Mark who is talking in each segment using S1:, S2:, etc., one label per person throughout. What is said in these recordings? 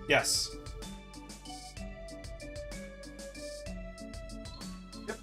S1: Yes. Yep.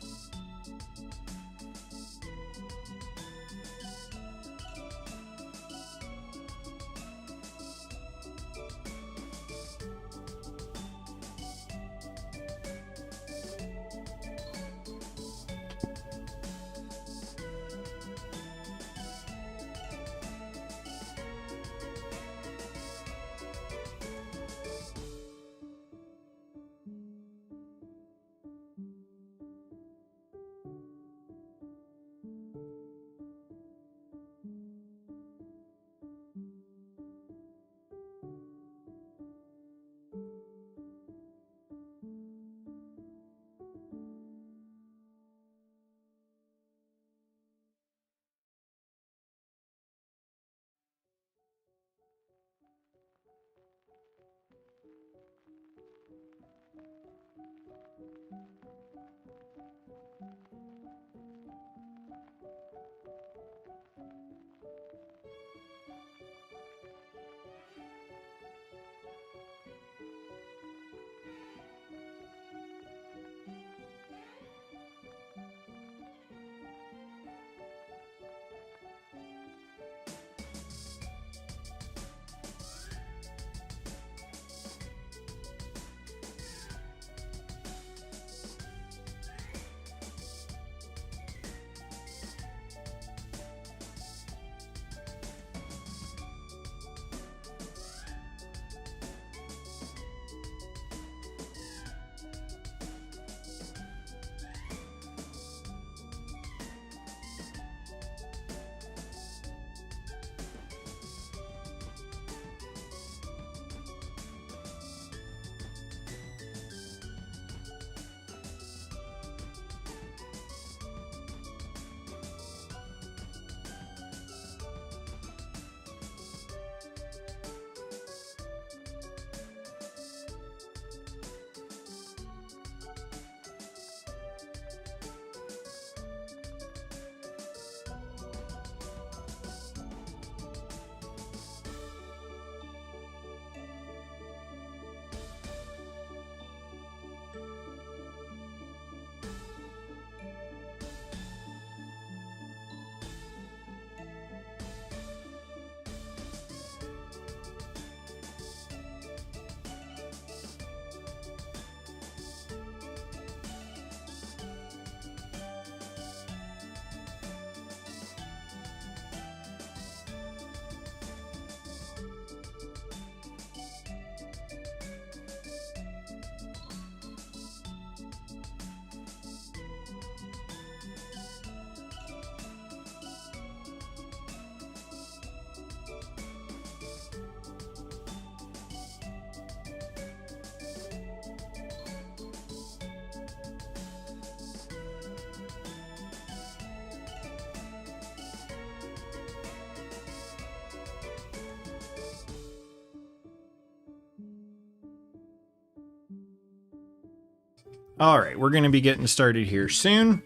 S1: All right, we're going to be getting started here soon.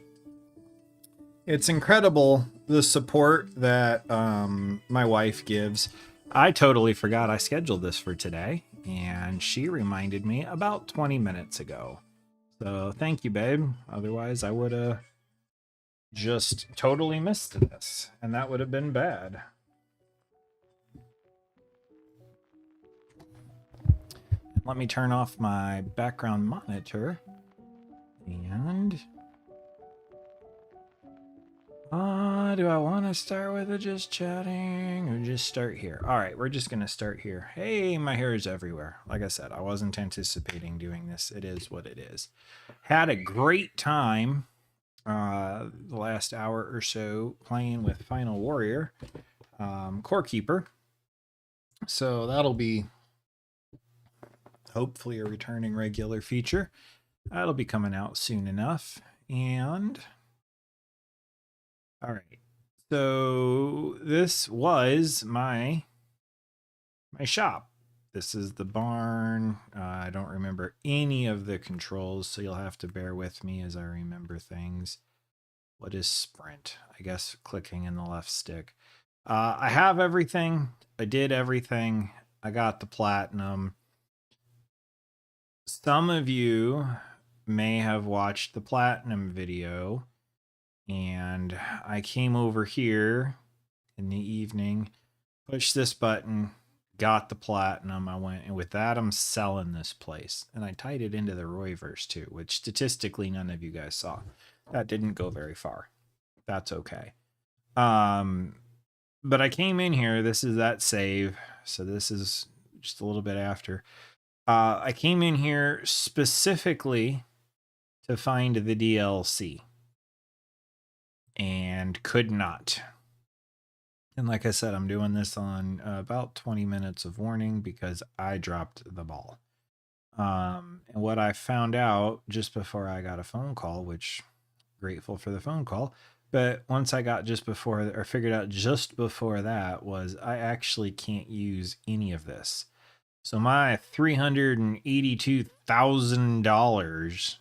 S1: It's incredible the support that my wife gives. I totally forgot I scheduled this for today, and she reminded me about 20 minutes ago. So thank you, babe. Otherwise, I would have just totally missed this, and that would have been bad. Let me turn off my background monitor. And do I want to start with it just chatting or just start here? All right, we're just going to start here. Hey, my hair is everywhere. Like I said, I wasn't anticipating doing this. It is what it is. Had a great time the last hour or so playing with Final Warrior, Core Keeper. So that'll be hopefully a returning regular feature. That'll be coming out soon enough. And all right. So this was my shop. This is the barn. I don't remember any of the controls, so you'll have to bear with me as I remember things. What is sprint? I guess clicking in the left stick. I have everything. I did everything. I got the platinum. Some of you may have watched the platinum video, and I came over here in the evening, pushed this button, got the platinum. I went, and with that, I'm selling this place. And I tied it into the Royverse too, which statistically none of you guys saw. That didn't go very far. That's okay. But I came in here. This is that save. So this is just a little bit after. I came in here specifically to find the DLC and could not. And like I said, I'm doing this on about 20 minutes of warning because I dropped the ball. And what I found out just before I got a phone call, which grateful for the phone call, but once I got just before, or figured out just before that, was I actually can't use any of this. So my $382,000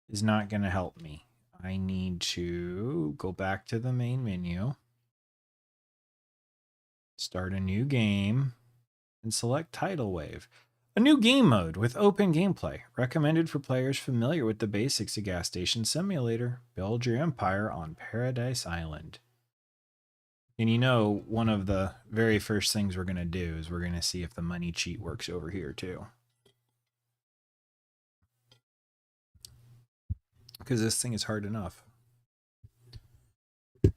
S1: is not going to help me. I need to go back to the main menu, start a new game, and select Tidal Wave. A new game mode with open gameplay, recommended for players familiar with the basics of Gas Station Simulator. Build your empire on Paradise Island. And you know, one of the very first things we're going to do is we're going to see if the money cheat works over here too. Because this thing is hard enough. I'm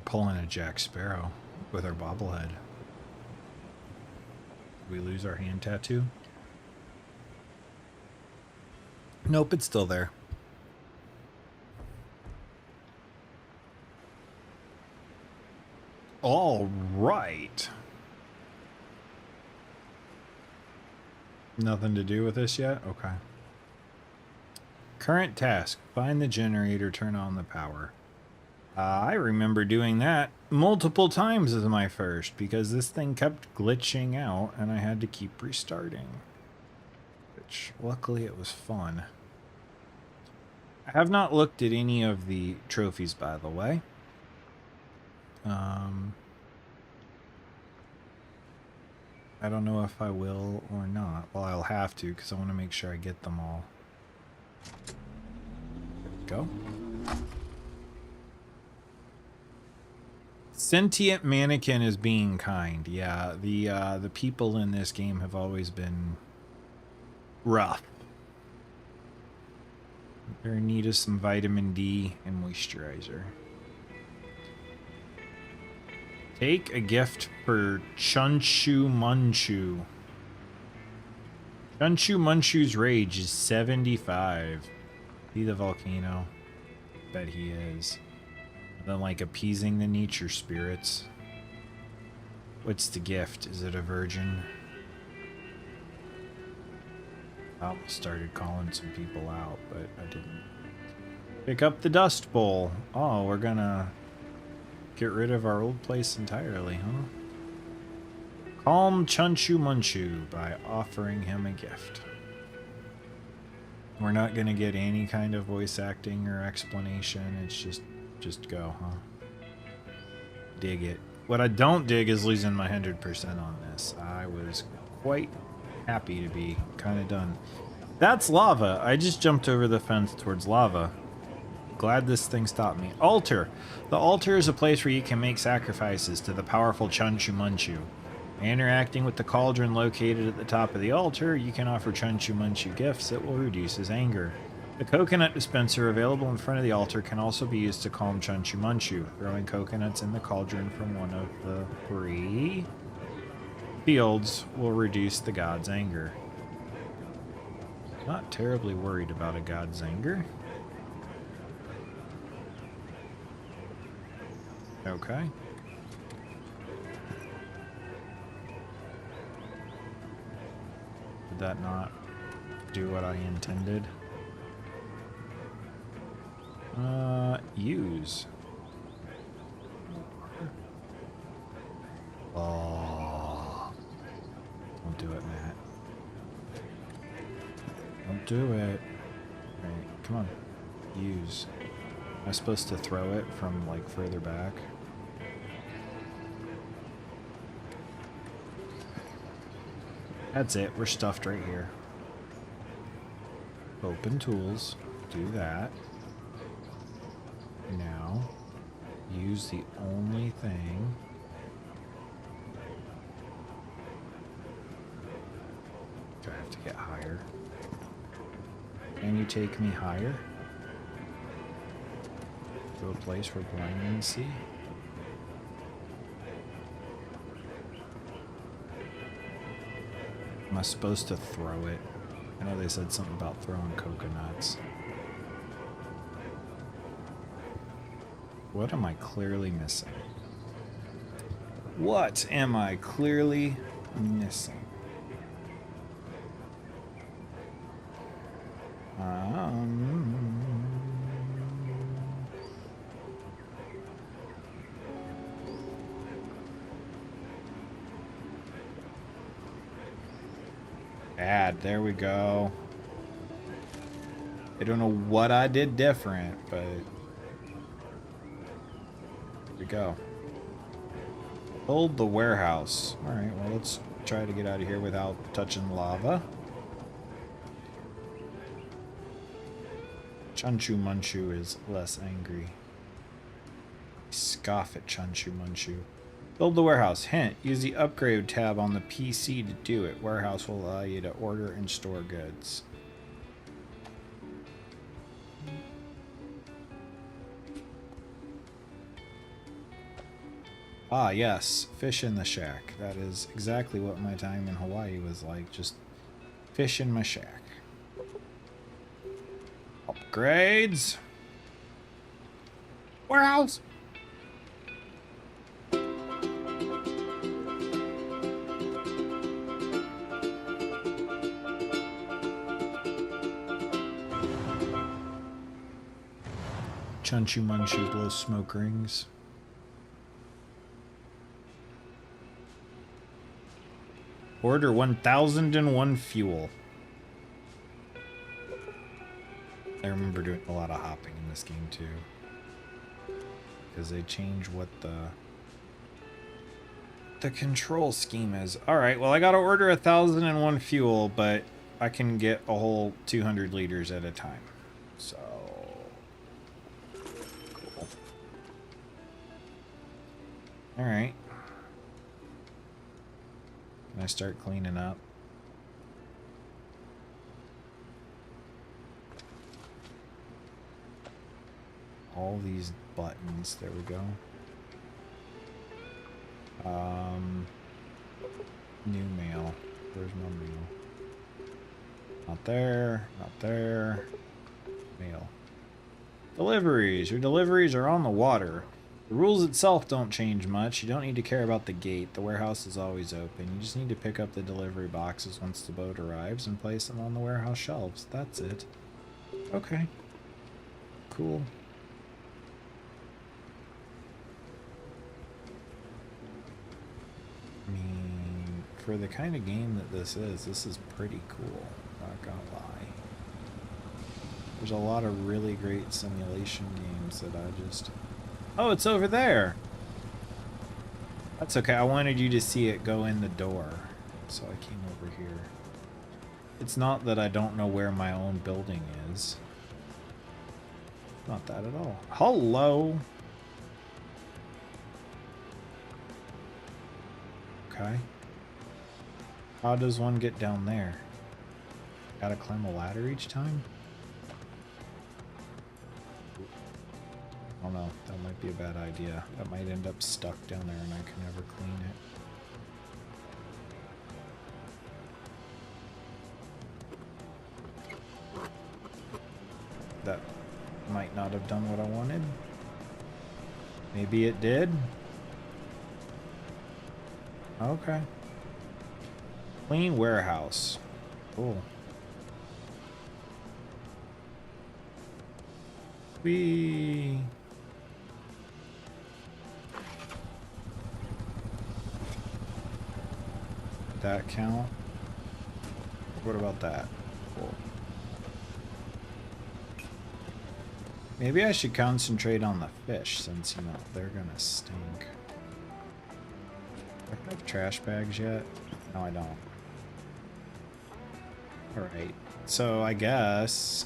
S1: pulling a Jack Sparrow with our bobblehead. Did we lose our hand tattoo? Nope, it's still there. All right. Nothing to do with this yet? Okay. Current task. Find the generator, turn on the power. I remember doing that multiple times as my first because this thing kept glitching out and I had to keep restarting. Which, luckily, it was fun. I have not looked at any of the trophies, by the way. I don't know if I will or not. Well, I'll have to because I want to make sure I get them all. There we go. Sentient mannequin is being kind. Yeah, the people in this game have always been rough. They're in need of some vitamin D and moisturizer. Take a gift for Chunchu Munchu. Chunchu Munchu's rage is 75. Is he the volcano? Bet he is. Then like appeasing the nature spirits. What's the gift? Is it a virgin? I almost started calling some people out, but I didn't. Pick up the dust bowl. Oh, we're gonna get rid of our old place entirely, huh? Calm Chunchu Munchu by offering him a gift. We're not gonna get any kind of voice acting or explanation. It's just go, huh? Dig it. What I don't dig is losing my 100% on this. I was quite happy to be kind of done. That's lava. I just jumped over the fence towards lava. Glad this thing stopped me. Altar. The altar is a place where you can make sacrifices to the powerful Chunchu Munchu. By interacting with the cauldron located at the top of the altar, you can offer Chunchu Munchu gifts that will reduce his anger. The coconut dispenser available in front of the altar can also be used to calm Chunchu Munchu. Throwing coconuts in the cauldron from one of the 3 fields will reduce the god's anger. Not terribly worried about a god's anger. Okay. Did that not do what I intended? Use. Oh. Don't do it, Matt. Don't do it. Right, come on. use? Am I supposed to throw it from, like, further back? That's it. We're stuffed right here. Open tools. Do that. Now, use the only thing. Do I have to get higher? Can you take me higher? To a place where blind men see? Am I supposed to throw it? I know they said something about throwing coconuts. What am I clearly missing? What am I clearly missing? Bad. There we go. I don't know what I did different, but here we go. Build the warehouse. Alright, well, let's try to get out of here without touching lava. Chunchu Munchu is less angry. Scoff at Chunchu Munchu. Build the warehouse. Hint, use the upgrade tab on the PC to do it. Warehouse will allow you to order and store goods. Ah, yes. Fish in the shack. That is exactly what my time in Hawaii was like. Just fish in my shack. Upgrades. Warehouse. Chunchu Munchu blows smoke rings. Order 1001 fuel. I remember doing a lot of hopping in this game too. Because they change what the control scheme is. Alright, well I gotta order 1001 fuel, but I can get a whole 200 liters at a time. So... cool. Alright. Can I start cleaning up? All these buttons. There we go. New mail. Where's my mail? Not there. Not there. Mail. Deliveries. Your deliveries are on the water. The rules itself don't change much. You don't need to care about the gate. The warehouse is always open. You just need to pick up the delivery boxes once the boat arrives and place them on the warehouse shelves. That's it. Okay. Cool. I mean, for the kind of game that this is pretty cool. Not gonna lie. There's a lot of really great simulation games that I just... Oh, it's over there. That's okay. I wanted you to see it go in the door. So I came over here. It's not that I don't know where my own building is. Not that at all. Hello. Okay. How does one get down there? Gotta climb a ladder each time? Oh no, that might be a bad idea. That might end up stuck down there and I can never clean it. That might not have done what I wanted. Maybe it did. Okay. Clean warehouse. Cool. Whee! That count? What about that? Cool. Maybe I should concentrate on the fish since, you know, they're gonna stink. Do I have trash bags yet? No, I don't. Alright, so I guess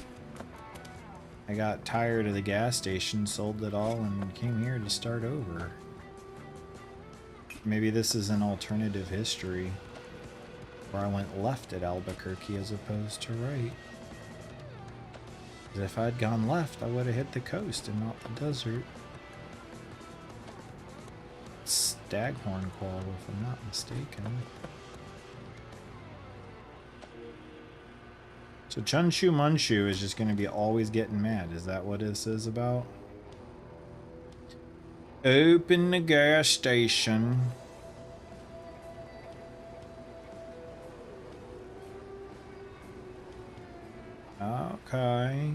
S1: I got tired of the gas station, sold it all, and came here to start over. Maybe this is an alternative history where I went left at Albuquerque as opposed to right. If I'd gone left, I would have hit the coast and not the desert. Staghorn qual, if I'm not mistaken. So Chunshu Munshu is just going to be always getting mad. Is that what this is about? Open the gas station. Okay.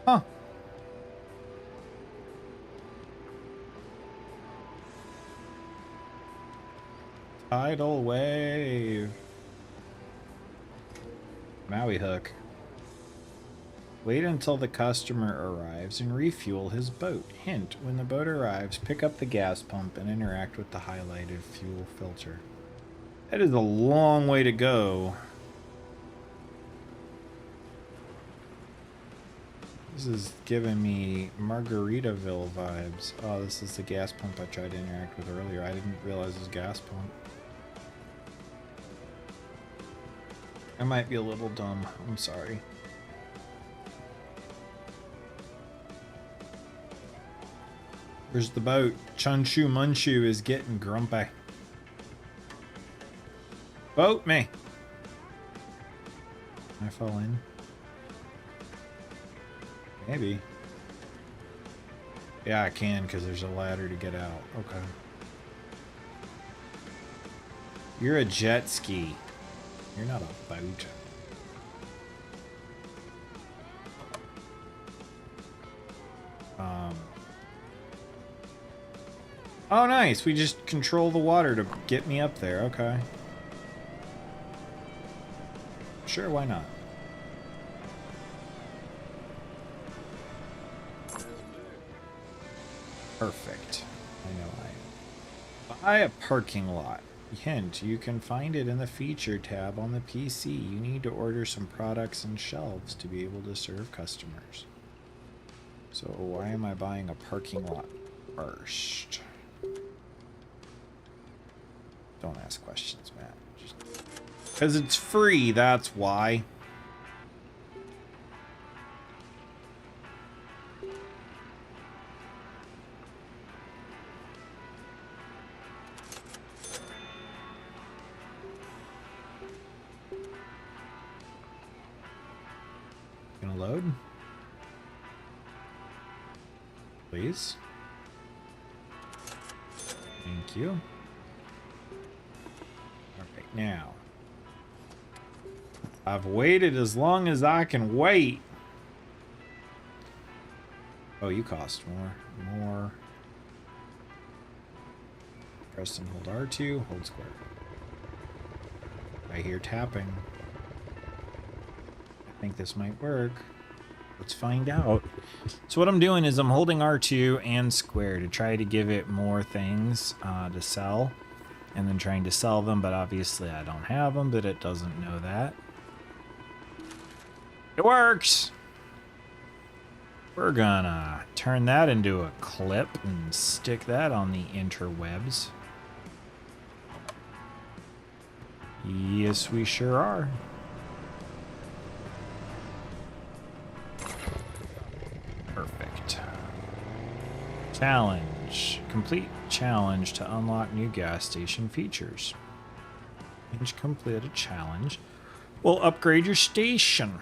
S1: Huh. Tidal Wave. Maui hook. Wait until the customer arrives and refuel his boat. Hint, when the boat arrives, pick up the gas pump and interact with the highlighted fuel filter. That is a long way to go. This is giving me Margaritaville vibes. Oh, this is the gas pump I tried to interact with earlier. I didn't realize it was gas pump. I might be a little dumb. I'm sorry. Where's the boat? Chunshu Munshu is getting grumpy. Boat me! Can I fall in? Maybe. Yeah, I can because there's a ladder to get out. Okay. You're a jet ski. You're not a boat. Oh, nice. We just control the water to get me up there. Okay. Sure, why not? Perfect. I know I am. Buy a parking lot. Hint, you can find it in the feature tab on the PC. You need to order some products and shelves to be able to serve customers. So why am I buying a parking lot first? Don't ask questions, Matt. Because it's free, that's why. Gonna load? Please. Thank you. Alright, now. I've waited as long as I can wait. Oh, you cost more. Press and hold R2, hold square. I hear tapping. I think this might work. Let's find out. So what I'm doing is I'm holding R2 and square to try to give it more things to sell. And then trying to sell them, but obviously I don't have them, but it doesn't know that. It works! We're gonna turn that into a clip and stick that on the interwebs. Yes, we sure are. Perfect. Challenge. Complete challenge to unlock new gas station features. Complete a challenge. We'll upgrade your station.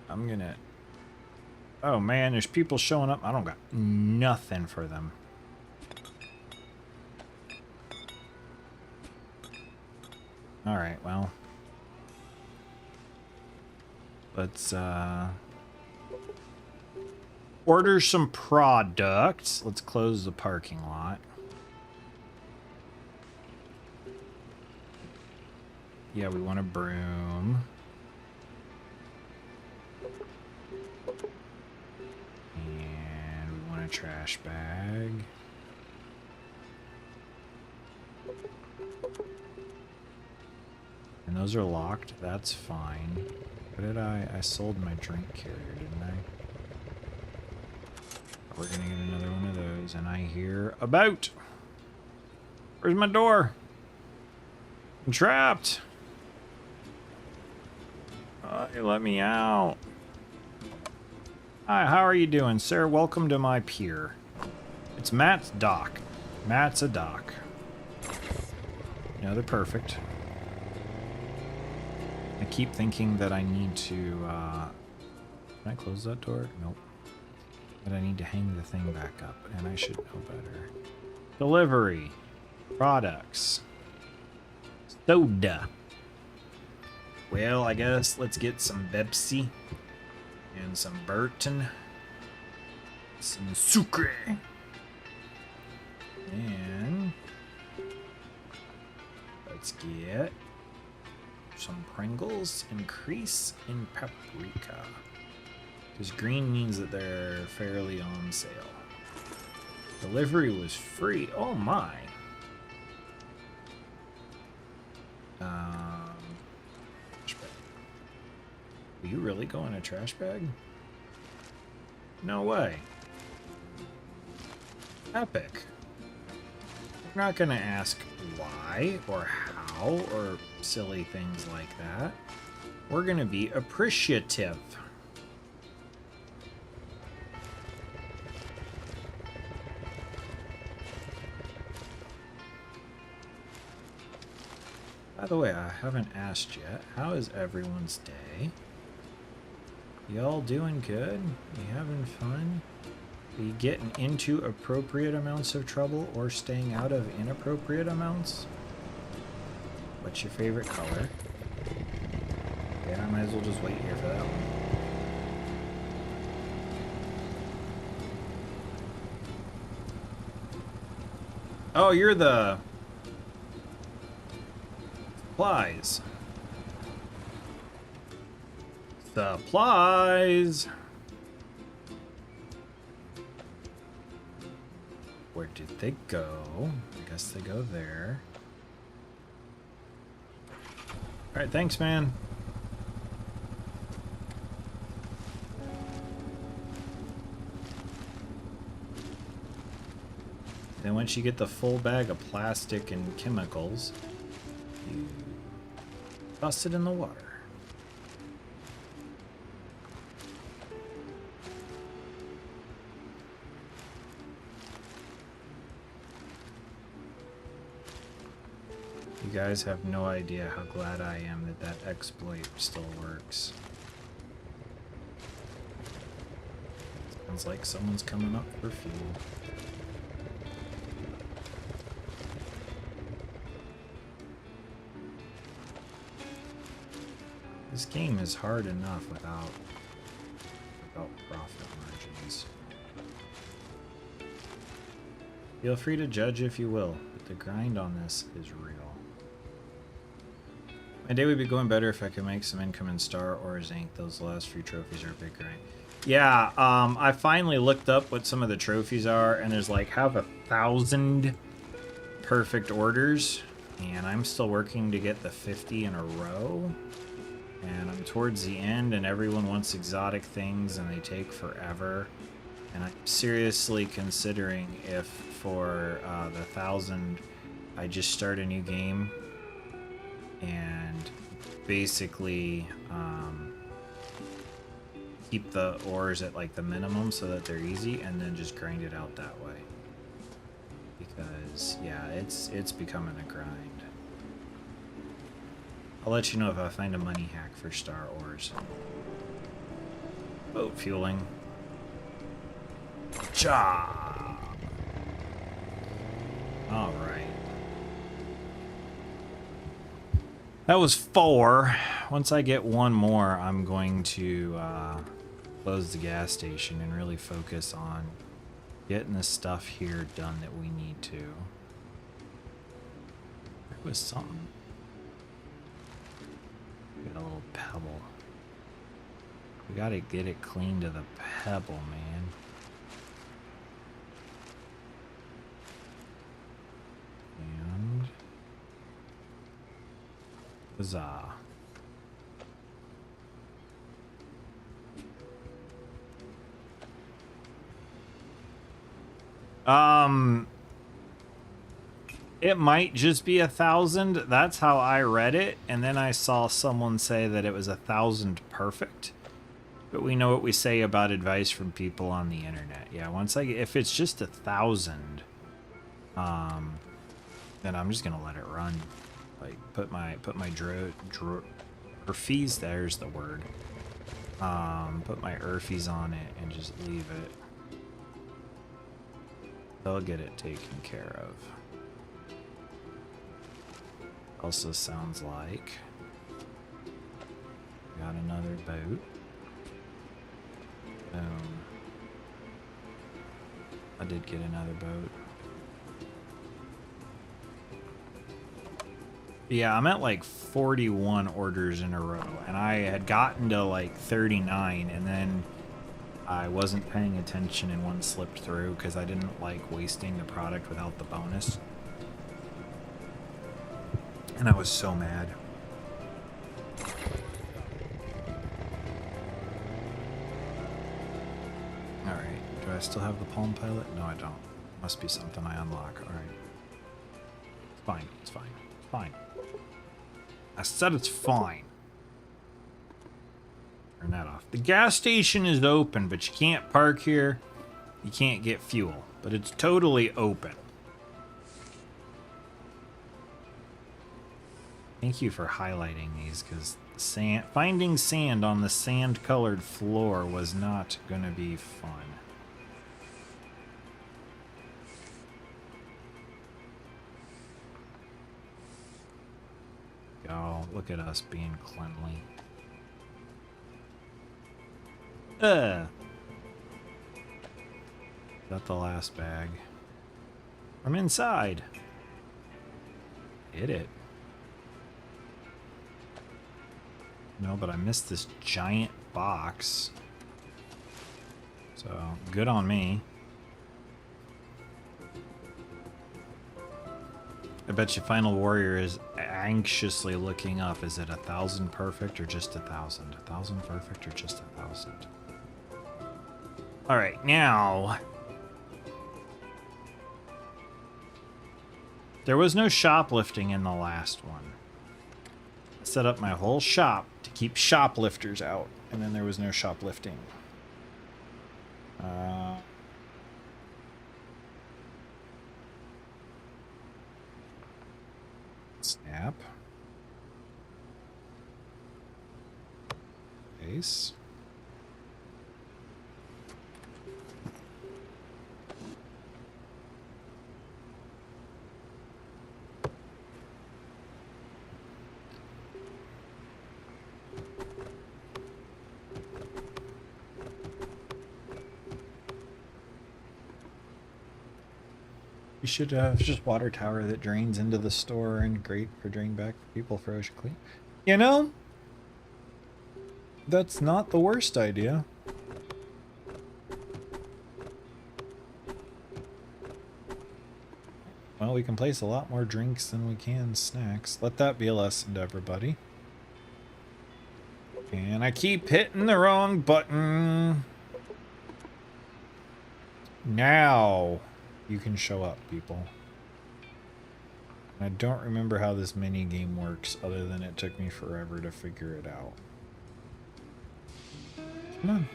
S1: I'm gonna... Oh man, there's people showing up. I don't got nothing for them. Alright, well. Let's, order some products. Let's close the parking lot. Yeah, we want a broom. And we want a trash bag. And those are locked. That's fine. What did I sold my drink carrier, didn't I? We're gonna get another one of those. And I hear a boat. Where's my door? I'm trapped. Let me out. Hi, how are you doing, sir? Welcome to my pier. It's Matt's dock. Matt's a dock. You know, they're perfect. I keep thinking that I need to, can I close that door? Nope. But I need to hang the thing back up, and I should know better. Delivery. Products. Soda. Well, I guess let's get some Pepsi. And some Burton. Some sucre. And let's get some Pringles. Increase in paprika. Because green means that they're fairly on sale. Delivery was free. Oh my. Trash bag. Will you really go in a trash bag? No way. Epic. We're not gonna ask why or how or silly things like that. We're gonna be appreciative. By the way, I haven't asked yet. How is everyone's day? Y'all doing good? You having fun? Are you getting into appropriate amounts of trouble or staying out of inappropriate amounts? What's your favorite color? Yeah, I might as well just wait here for that one. Oh, you're the supplies. Supplies. Where did they go? I guess they go there. All right, thanks, man. Then once you get the full bag of plastic and chemicals, you toss it in the water. You guys have no idea how glad I am that that exploit still works. Sounds like someone's coming up for fuel. This game is hard enough without profit margins. Feel free to judge if you will, but the grind on this is real. My day would be going better if I could make some income in Star or Zinc. Those last few trophies are a big grind. Yeah, I finally looked up what some of the trophies are, and there's like have 1,000 perfect orders, and I'm still working to get the 50 in a row. And I'm towards the end, and everyone wants exotic things, and they take forever. And I'm seriously considering if for the 1,000, I just start a new game and basically keep the ores at like the minimum so that they're easy, and then just grind it out that way. Because yeah, it's becoming a grind. I'll let you know if I find a money hack for star ores. Boat fueling. Job. All right. That was 4. Once I get one more, I'm going to close the gas station and really focus on getting the stuff here done that we need to. There was something. Get a little pebble. We gotta get it clean to the pebble, man. And huzzah. It might just be 1,000. That's how I read it, and then I saw someone say that it was 1,000 perfect. But we know what we say about advice from people on the internet. Yeah, if it's just 1,000, then I'm just gonna let it run. Like put my Urfies, there's the word. Put my Urfies on it and just leave it. They'll get it taken care of. Also sounds like got another boat. I did get another boat. Yeah, I'm at like 41 orders in a row, and I had gotten to like 39, and then I wasn't paying attention and one slipped through because I didn't like wasting the product without the bonus. And I was so mad. Alright, do I still have the Palm Pilot? No, I don't. Must be something I unlock. Alright. It's fine, it's fine, it's fine. I said it's fine. Turn that off. The gas station is open, but you can't park here. You can't get fuel, but it's totally open. Thank you for highlighting these, because finding sand on the sand-colored floor was not gonna be fun. Oh, look at us being cleanly. Is that the last bag? From inside. Hit it. No, but I missed this giant box. So, good on me. I bet you Final Warrior is anxiously looking up. Is it 1,000 perfect or just 1,000? 1,000 perfect or just 1,000? Alright, now... There was no shoplifting in the last one. I set up my whole shop to keep shoplifters out, and then there was no shoplifting. Snap. Base. You should have just water tower that drains into the store and great for drain back for people for Ocean Clean. You know, that's not the worst idea. Well, we can place a lot more drinks than we can snacks. Let that be a lesson to everybody. And I keep hitting the wrong button. Now you can show up, people. I don't remember how this mini game works other than it took me forever to figure it out. Come on.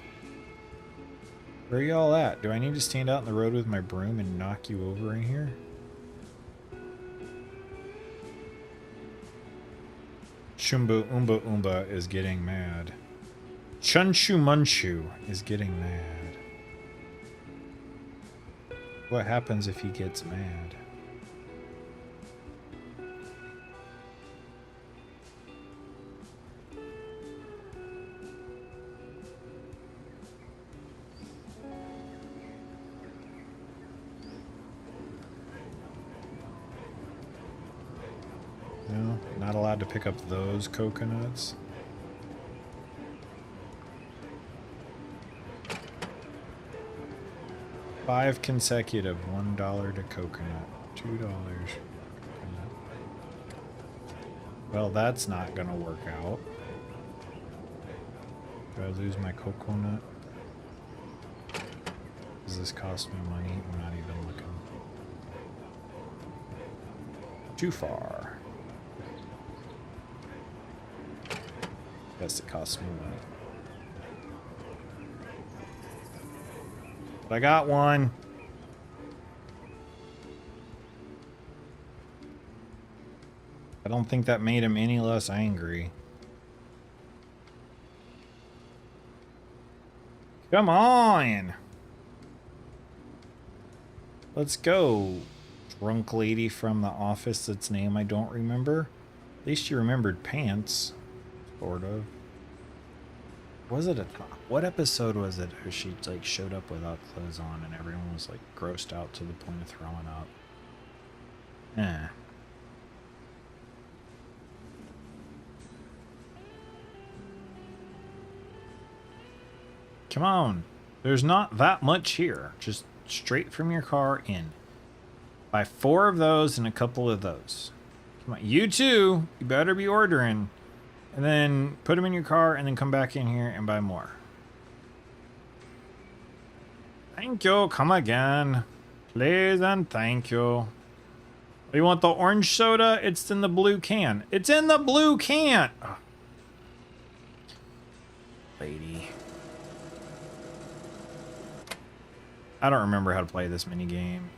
S1: Where are y'all at? Do I need to stand out in the road with my broom and knock you over in here? Shumbu Oomba Oomba is getting mad. Chunshu Munshu is getting mad. What happens if he gets mad? No, not allowed to pick up those coconuts. 5 consecutive. $1 to coconut. $2. Well, that's not gonna work out. Do I lose my coconut? Does this cost me money? I'm not even looking. Too far. Yes, it costs me money. But I got one. I don't think that made him any less angry. Come on! Let's go, drunk lady from the office that's name I don't remember. At least you remembered pants. Sort of. Was it what episode was it where she like showed up without clothes on and everyone was like grossed out to the point of throwing up? Eh. Come on. There's not that much here. Just straight from your car in. Buy 4 of those and a couple of those. Come on. You too. You better be ordering. And then put them in your car and then come back in here and buy more. Thank you. Come again. Please and thank you. You want the orange soda? It's in the blue can. It's in the blue can. Oh. Lady. I don't remember how to play this mini game.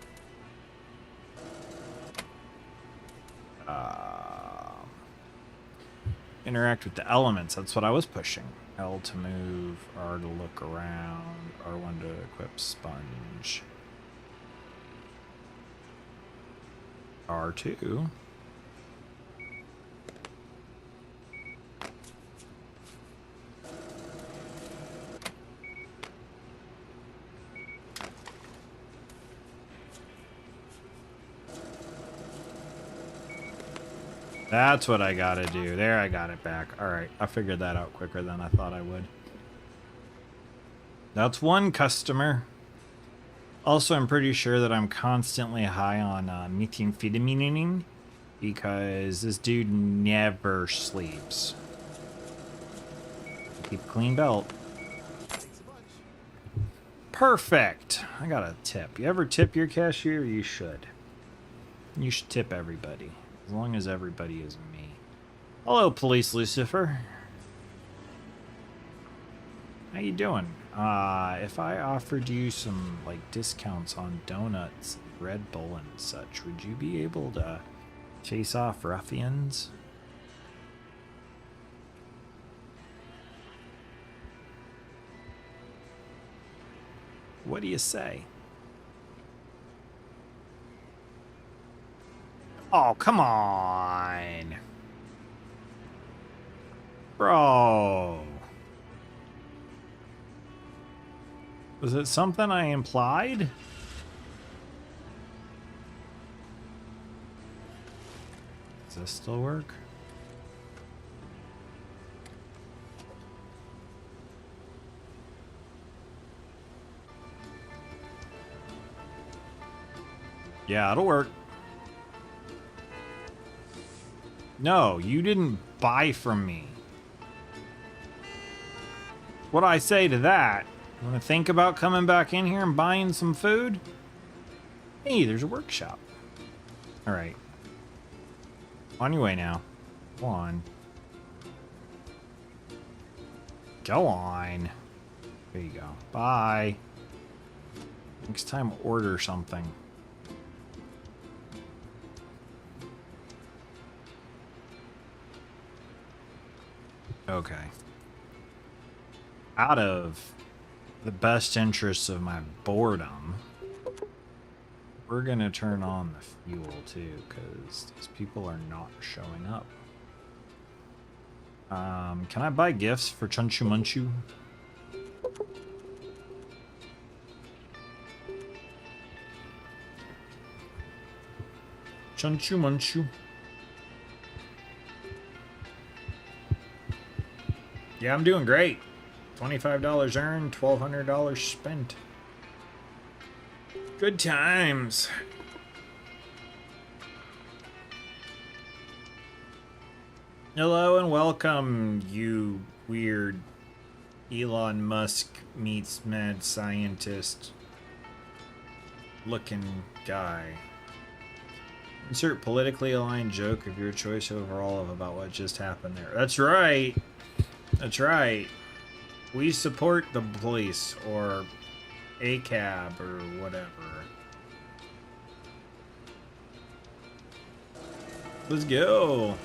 S1: Interact with the elements. That's what I was pushing. L to move, R to look around, R1 to equip sponge. R2. That's what I gotta do. There, I got it back. Alright, I figured that out quicker than I thought I would. That's one customer. Also, I'm pretty sure that I'm constantly high on methamphetamine because this dude never sleeps. Keep a clean belt. Perfect. I got a tip. You ever tip your cashier? You should. You should tip everybody. As long as everybody is me. Hello, Police Lucifer. How you doing? If I offered you some, like, discounts on donuts, Red Bull and such, would you be able to chase off ruffians? What do you say? Oh, come on. Bro. Was it something I implied? Does this still work? Yeah, it'll work. No, you didn't buy from me. What do I say to that? You want to think about coming back in here and buying some food? Hey, there's a workshop. All right. On your way now. Go on. Go on. There you go. Bye. Next time, order something. Okay. Out of the best interests of my boredom, we're gonna turn on the fuel too, because these people are not showing up. Can I buy gifts for Chunchu Munchu? Chunchu Munchu. Yeah, I'm doing great. $25 earned, $1,200 spent. Good times. Hello and welcome, you weird Elon Musk meets mad scientist looking guy. Insert politically aligned joke of your choice overall about what just happened there. That's right. That's right. We support the police or ACAB or whatever. Let's go.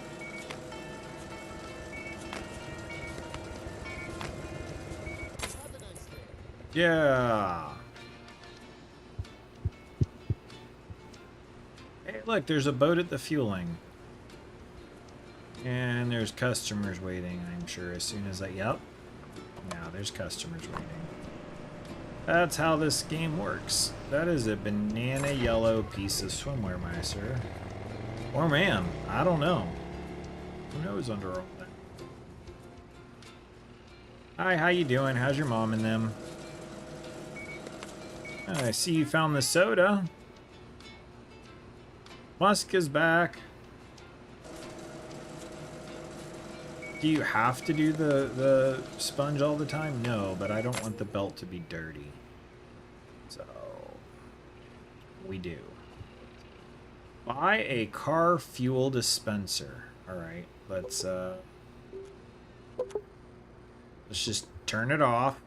S1: Yeah. Hey, look, there's a boat at the fueling. And there's customers waiting, I'm sure, as soon as I... Yep. Now there's customers waiting. That's how this game works. That is a banana yellow piece of swimwear, my sir. Or ma'am. I don't know. Who knows under all that? Hi, how you doing? How's your mom and them? I see you found the soda. Musk is back. Do you have to do the sponge all the time? No, but I don't want the belt to be dirty. So, we do. Buy a car fuel dispenser. Alright, let's just turn it off.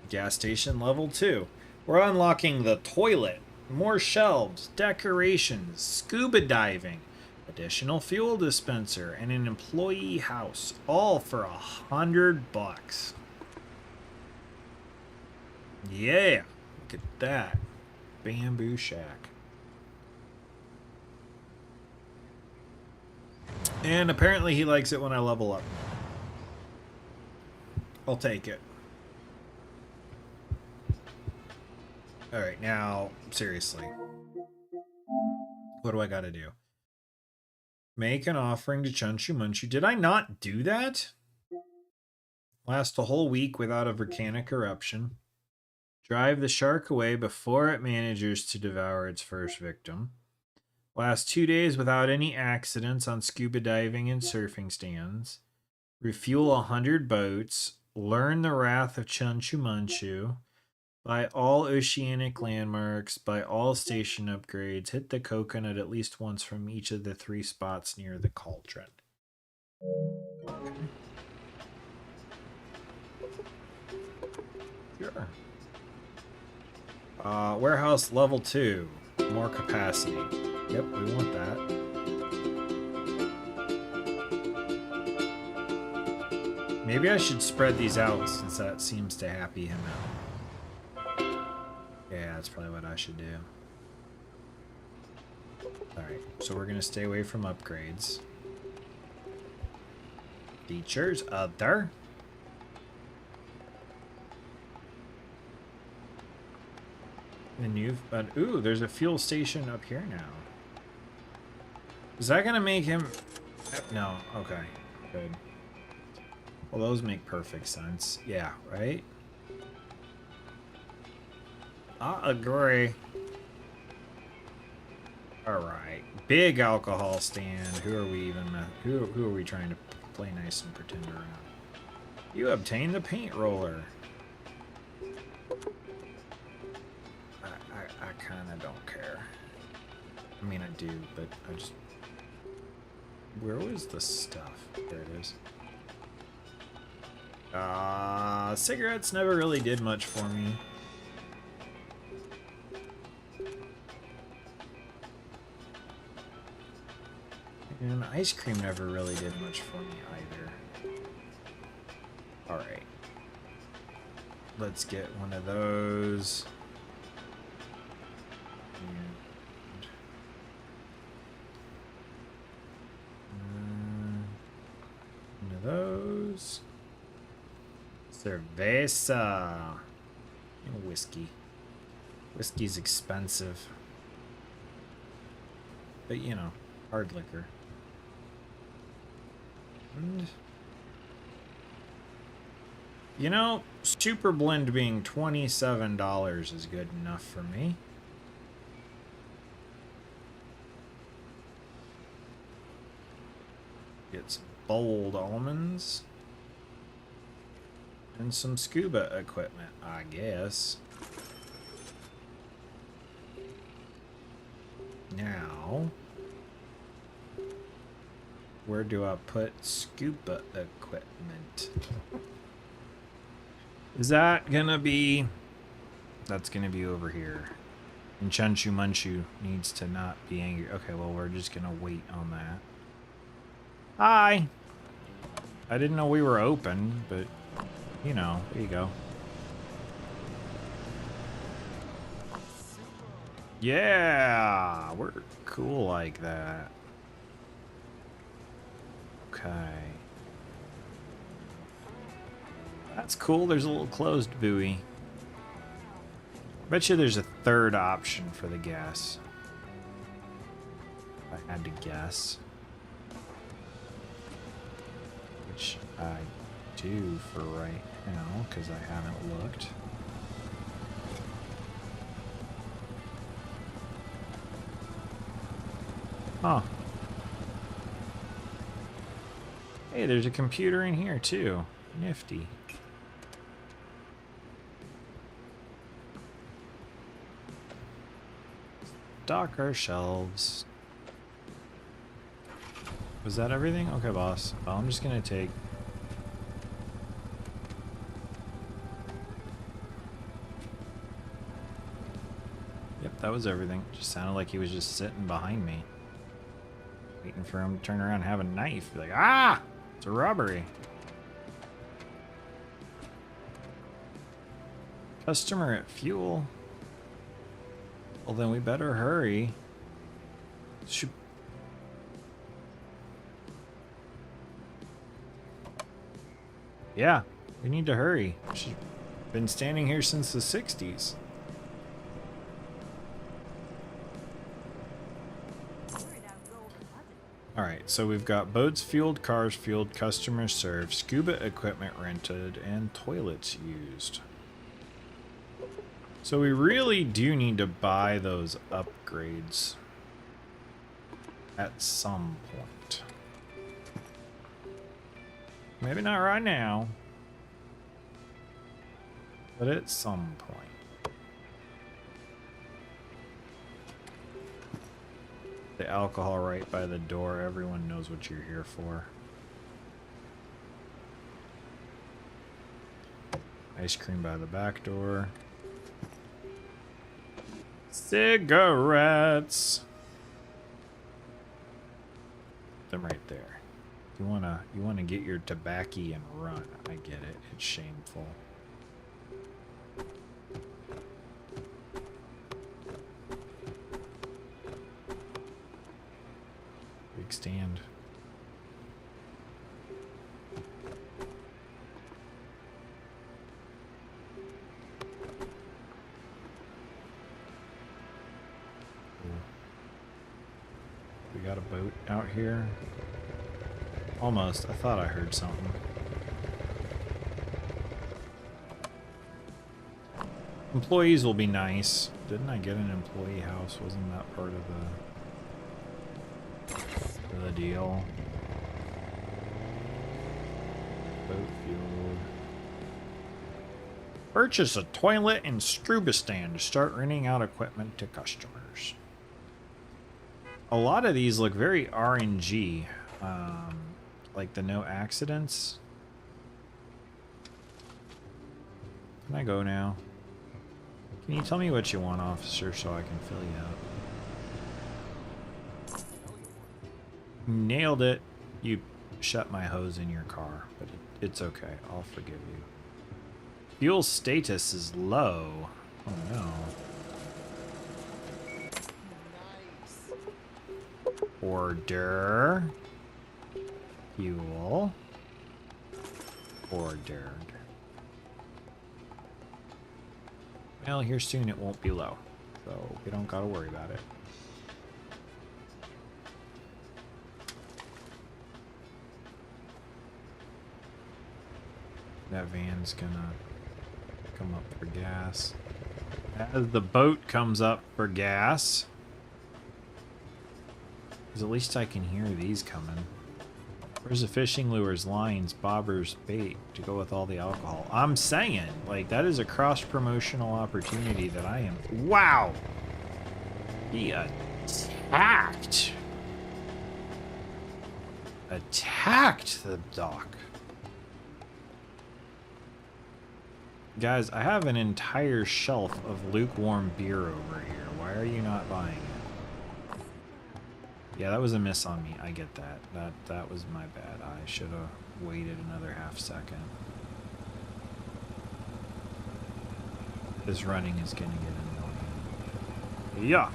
S1: Gas station level 2. We're unlocking the toilet, more shelves, decorations, scuba diving, additional fuel dispenser, and an employee house, all for $100. Yeah, look at that. Bamboo shack. And apparently he likes it when I level up. I'll take it. Alright, now, seriously. What do I gotta do? Make an offering to Chunchu Munchu. Did I not do that? Last a whole week without a volcanic eruption. Drive the shark away before it manages to devour its first victim. Last 2 days without any accidents on scuba diving and surfing stands. Refuel 100 boats. Learn the wrath of Chunchu Munchu. Buy all oceanic landmarks, buy all station upgrades, hit the coconut at least once from each of the 3 spots near the cauldron. Okay. Sure. Warehouse level 2. More capacity. Yep, we want that. Maybe I should spread these out since that seems to happy him out. Yeah, that's probably what I should do. Alright, so we're going to stay away from upgrades. Features, other. And you've... ooh, there's a fuel station up here now. Is that going to make him... No, okay, good. Well, those make perfect sense. Yeah, right? I agree. Alright. Big alcohol stand. Who are we even... Who are we trying to play nice and pretend around? You obtain the paint roller. I kind of don't care. I mean, I do, but I just... Where was the stuff? There it is. Cigarettes never really did much for me. And ice cream never really did much for me either. Alright. Let's get one of those. And one of those. Cerveza. And whiskey. Whiskey's expensive. But you know, hard liquor. And You know, Super Blend being $27 is good enough for me. Get some bold almonds. And some scuba equipment, I guess. Now, where do I put scuba equipment? Is that gonna be... That's gonna be over here. And Chunchu Munchu needs to not be angry. Okay, well, we're just gonna wait on that. Hi! I didn't know we were open, but, you know, there you go. Yeah! We're cool like that. Okay. That's cool. There's a little closed buoy. Bet you there's a third option for the gas. If I had to guess. Which I do for right now, because I haven't looked. Huh. Hey, there's a computer in here too. Nifty. Stock our shelves. Was that everything? Okay, boss. Well, I'm just gonna take... Yep, that was everything. Just sounded like he was just sitting behind me. Waiting for him to turn around and have a knife. Be like, ah! It's a robbery. Customer at fuel. Well, then we better hurry. Should... Yeah, we need to hurry. She's been standing here since the 60s. Alright, so we've got boats fueled, cars fueled, customers served, scuba equipment rented, and toilets used. So we really do need to buy those upgrades at some point. Maybe not right now, but at some point. The alcohol right by the door. Everyone knows what you're here for. Ice cream by the back door. Cigarettes. Them right there. You wanna get your tobacco and run. I get it. It's shameful. Big stand. We got a boat out here. Almost. I thought I heard something. Employees will be nice. Didn't I get an employee house? Wasn't that part of the deal? Boat fuel. Purchase a toilet and scuba stand to start renting out equipment to customers. A lot of these look very RNG. Like the no accidents. Can I go now? Can you tell me what you want, officer, so I can fill you up? Nailed it. You shut my hose in your car, but it's okay. I'll forgive you. Fuel status is low. Oh no. Order. Fuel. Ordered. Well, here soon it won't be low, so we don't gotta worry about it. That van's gonna come up for gas. As the boat comes up for gas. Because at least I can hear these coming. Where's the fishing lures, lines, bobbers, bait to go with all the alcohol? I'm saying, like, that is a cross-promotional opportunity that I am... Wow! He attacked! Attacked the dock. Guys, I have an entire shelf of lukewarm beer over here. Why are you not buying it? Yeah, that was a miss on me. I get that. That was my bad. I should have waited another half second. This running is gonna get annoying. Yeah.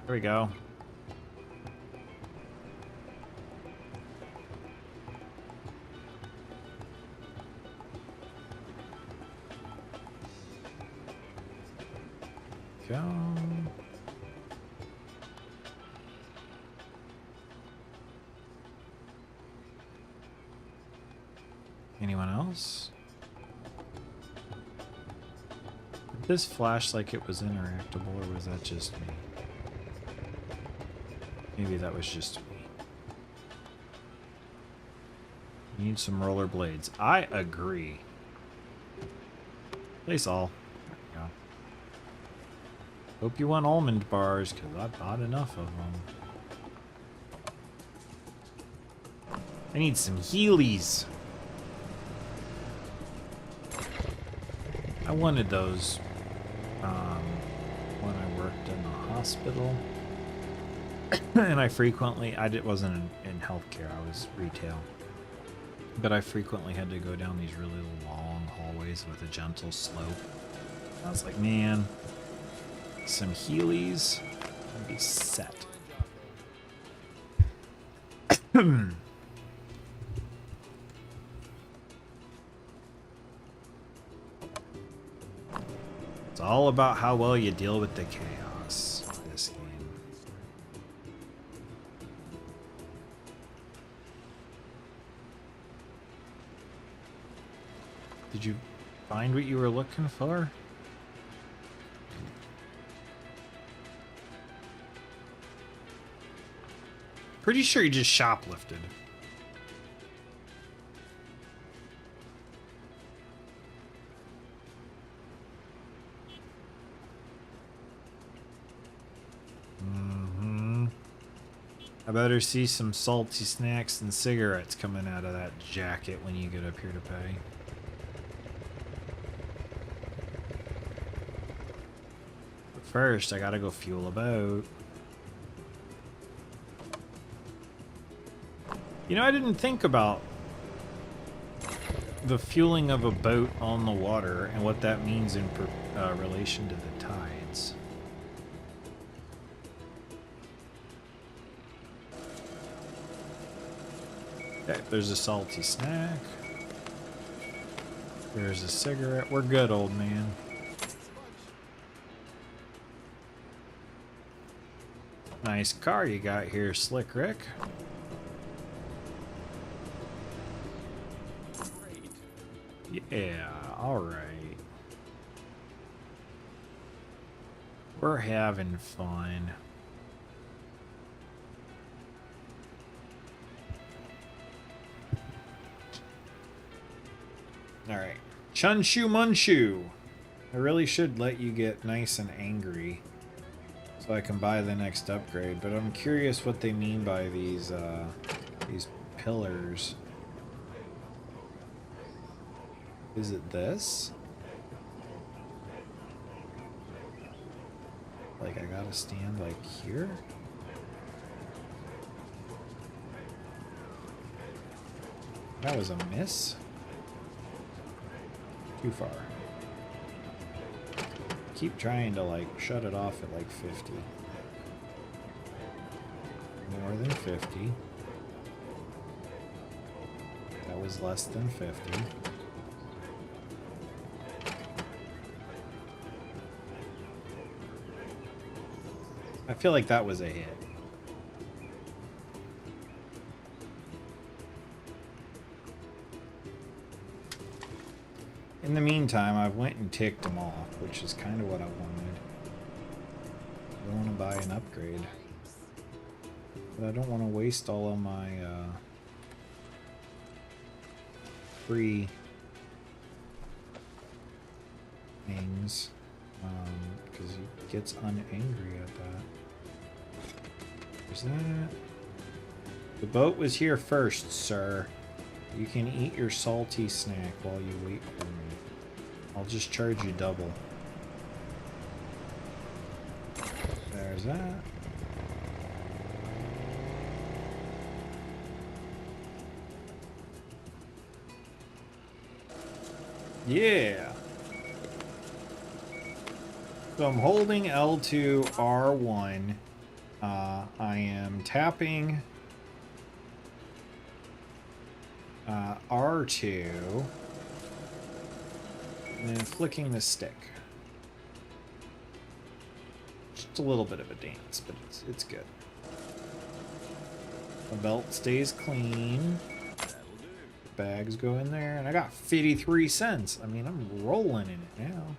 S1: There we go. Go. Anyone else? Did this flash like it was interactable, or was that just me? Maybe that was just me. You need some rollerblades. I agree. Place all. There we go. Hope you want almond bars, because I bought enough of them. I need some Heelys. I wanted those when I worked in the hospital. And I frequently, wasn't in healthcare, I was retail. But I frequently had to go down these really long hallways with a gentle slope. I was like, man, some Heelys and be set. It's all about how well you deal with the chaos of this game. Did you find what you were looking for? Pretty sure you just shoplifted. I better see some salty snacks and cigarettes coming out of that jacket when you get up here to pay. But first, I gotta go fuel a boat. You know, I didn't think about the fueling of a boat on the water and what that means in relation to the tides. Okay, there's a salty snack. There's a cigarette. We're good, old man. Nice car you got here, Slick Rick. Yeah, alright. We're having fun. Alright. Chunshu Munshu. I really should let you get nice and angry so I can buy the next upgrade, but I'm curious what they mean by these pillars. Is it this? Like I gotta stand like here? That was a miss. Too far. Keep trying to like shut it off at like 50. More than 50. That was less than 50. I feel like that was a hit. In the meantime, I went and ticked them off, which is kind of what I wanted. I don't want to buy an upgrade. But I don't want to waste all of my free things, because he gets unangry at that. There's that. The boat was here first, sir. You can eat your salty snack while you wait for me. I'll just charge you double. There's that. Yeah. So I'm holding L2 R1. I am tapping R2 and then flicking the stick. Just a little bit of a dance, but it's good. The belt stays clean. Bags go in there, and I got 53 cents. I mean, I'm rolling in it now.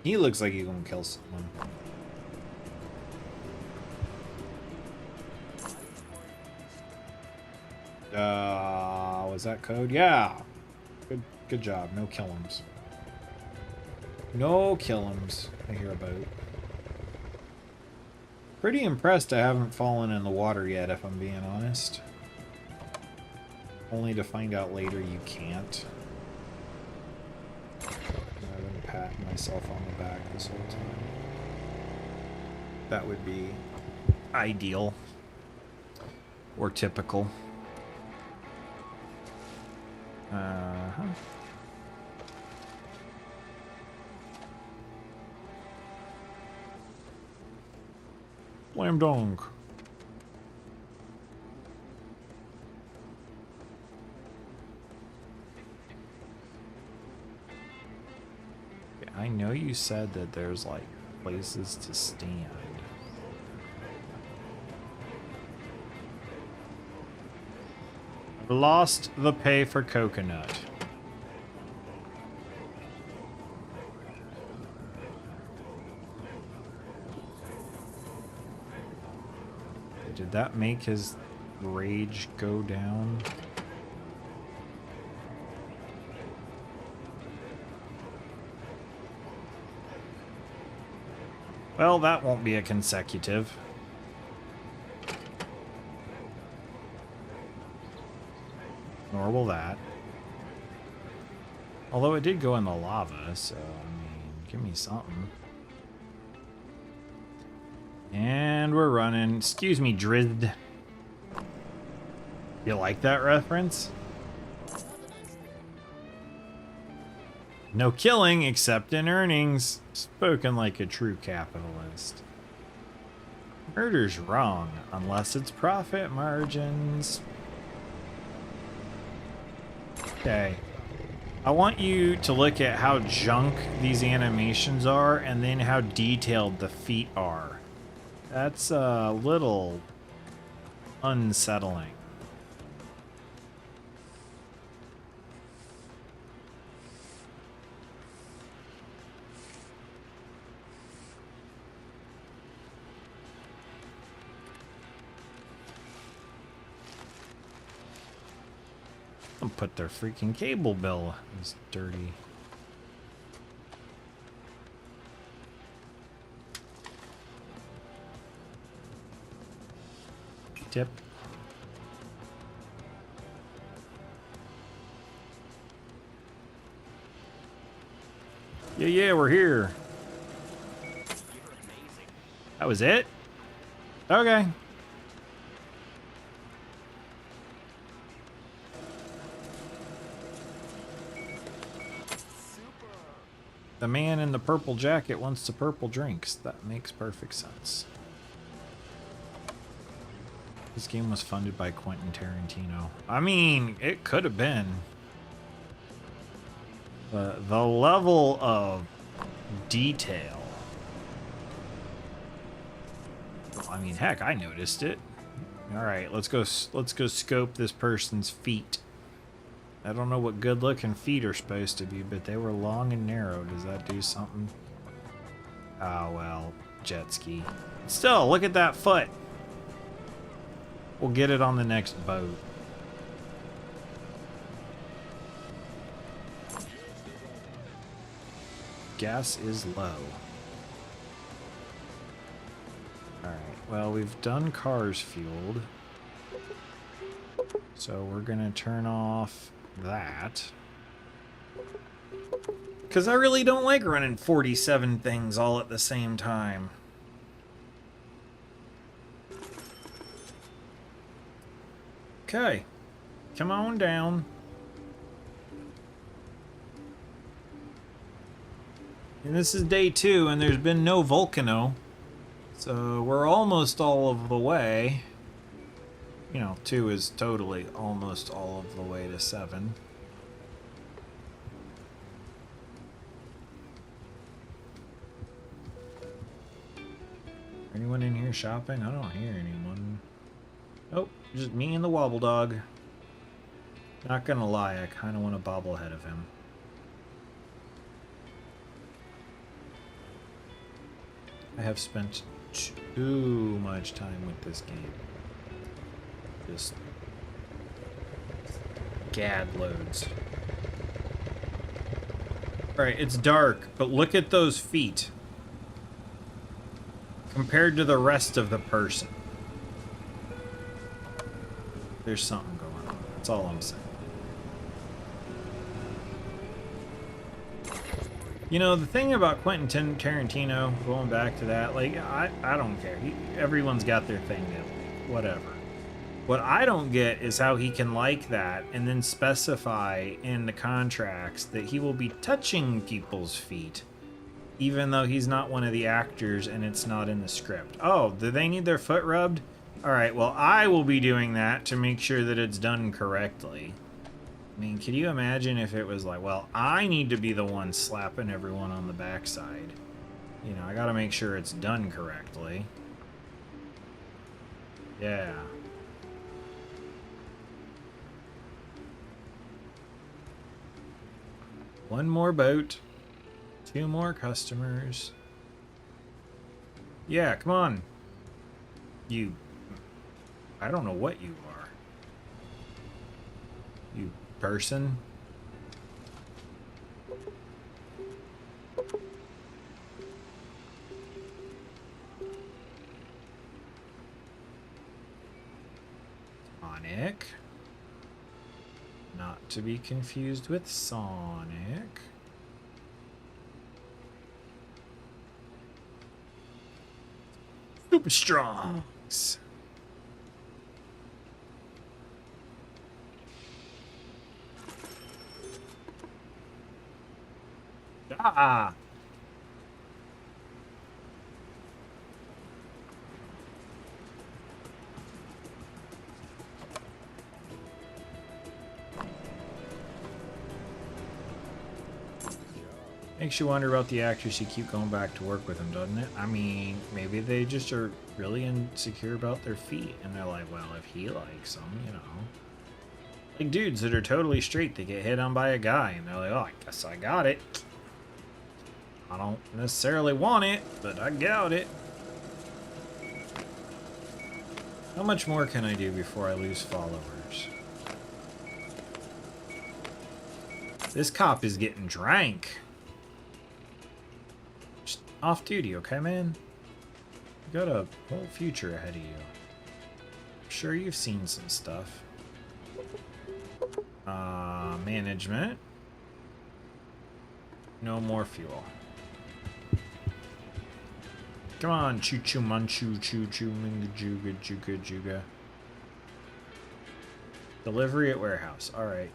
S1: He looks like he's gonna kill someone. Was that code? Yeah. Good job. No killums. No killums I hear about. Pretty impressed I haven't fallen in the water yet, if I'm being honest. Only to find out later you can't. I've been patting myself on the back this whole time. That would be ideal. Or typical. Uh-huh. Slam dunk. I know you said that there's like places to stand. I've lost the pay for coconut. Did that make his rage go down? Well, that won't be a consecutive. Nor will that. Although it did go in the lava, so, I mean, give me something. And we're running. Excuse me, Drizzt. You like that reference? No killing except in earnings. Spoken like a true capitalist. Murder's wrong unless it's profit margins. Okay. I want you to look at how junk these animations are and then how detailed the feet are. That's a little unsettling. I'll put their freaking cable bill. It's dirty. Tip. Yeah, we're here. That was it? Okay. The man in the purple jacket wants the purple drinks. That makes perfect sense. This game was funded by Quentin Tarantino. I mean, it could have been. The level of detail Well, I mean, heck, I noticed it. All right, let's go scope this person's feet. I don't know what good-looking feet are supposed to be, but they were long and narrow. Does that do something? Oh, well, jet ski. Still, look at that foot. We'll get it on the next boat. Gas is low. Alright, well, we've done cars fueled. So we're gonna turn off that. Because I really don't like running 47 things all at the same time. Okay, come on down. And this is day 2, and there's been no volcano. So we're almost all of the way. You know, 2 is totally almost all of the way to 7. Anyone in here shopping? I don't hear anyone. Nope, just me and the wobble dog. Not gonna lie, I kind of want a bobblehead of him. I have spent too much time with this game. Just gad loads. Alright, it's dark, but look at those feet. Compared to the rest of the person. There's something going on. That's all I'm saying. You know, the thing about Quentin Tarantino, going back to that, like, I don't care. Everyone's got their thing now. Whatever. What I don't get is how he can like that and then specify in the contracts that he will be touching people's feet, even though he's not one of the actors and it's not in the script. Oh, do they need their foot rubbed? Alright, well, I will be doing that to make sure that it's done correctly. I mean, can you imagine if it was like, well, I need to be the one slapping everyone on the backside. You know, I gotta make sure it's done correctly. Yeah. One more boat. 2 more customers. Yeah, come on. You... I don't know what you are. You person? Sonic. Not to be confused with Sonic. Super Strongs. Ah. Makes you wonder about the actors who keep going back to work with him, doesn't it? I mean, maybe they just are really insecure about their feet, and they're like, well, if he likes them, you know. Like dudes that are totally straight, they get hit on by a guy, and they're like, oh, I guess I got it. I don't necessarily want it, but I got it. How much more can I do before I lose followers? This cop is getting drank. Just off duty, okay, man? You got a whole future ahead of you. I'm sure you've seen some stuff. Management. No more fuel. Come on, choo choo munchoo choo choo minga juga juga juga. Delivery at warehouse. All right.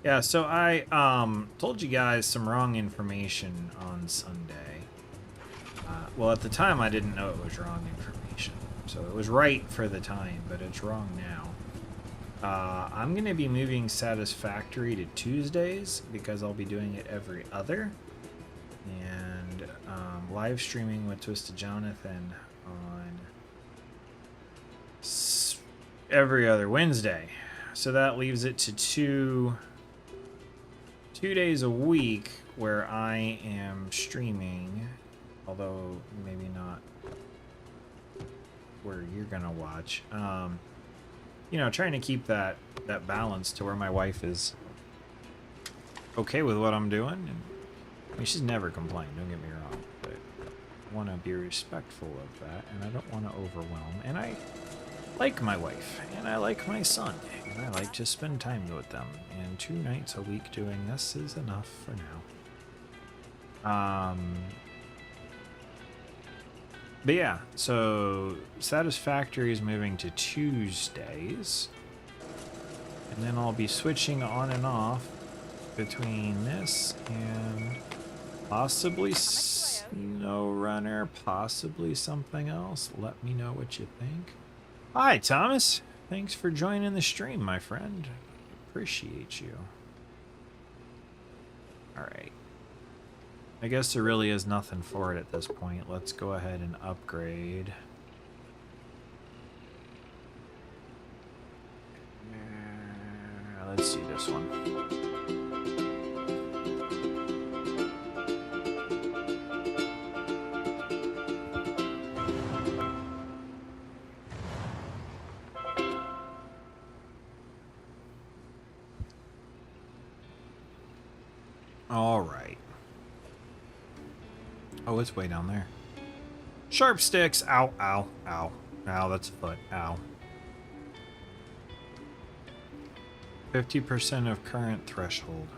S1: Yeah, so I told you guys some wrong information on Sunday. Well, at the time I didn't know it was wrong information. So it was right for the time, but it's wrong now. I'm going to be moving Satisfactory to Tuesdays because I'll be doing it every other. And live streaming with Twisted Jonathan on every other Wednesday. So that leaves it to two days a week where I am streaming, although maybe not where you're gonna watch. You know, trying to keep that balance to where my wife is okay with what I'm doing. And I mean, she's never complained, don't get me wrong, but I want to be respectful of that, and I don't want to overwhelm. And I like my wife, and I like my son, and I like to spend time with them. And 2 nights a week doing this is enough for now. But yeah, so Satisfactory is moving to Tuesdays, and then I'll be switching on and off between this and possibly Snow Runner, possibly something else. Let me know what you think. Hi, Thomas. Thanks for joining the stream, my friend. Appreciate you. All right. I guess there really is nothing for it at this point. Let's go ahead and upgrade. Let's see this one. All right. Oh, it's way down there. Sharp sticks. Ow, ow, ow. Ow, that's a foot. Ow. 50% of current threshold.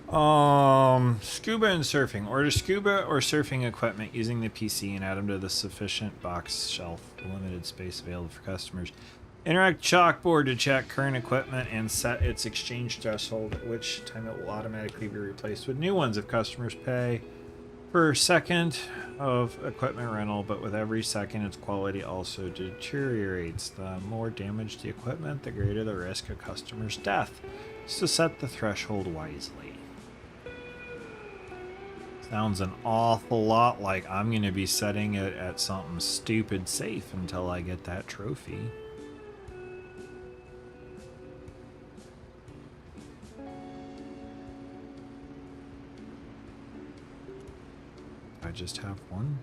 S1: Scuba and surfing. Order scuba or surfing equipment using the PC and add them to the sufficient box shelf. Limited space available for customers. Interact chalkboard to check current equipment and set its exchange threshold, at which time it will automatically be replaced with new ones if customers pay per second of equipment rental, but with every second its quality also deteriorates. The more damaged the equipment, the greater the risk of customer's death. So set the threshold wisely. Sounds an awful lot like I'm going to be setting it at something stupid safe until I get that trophy. I just have one.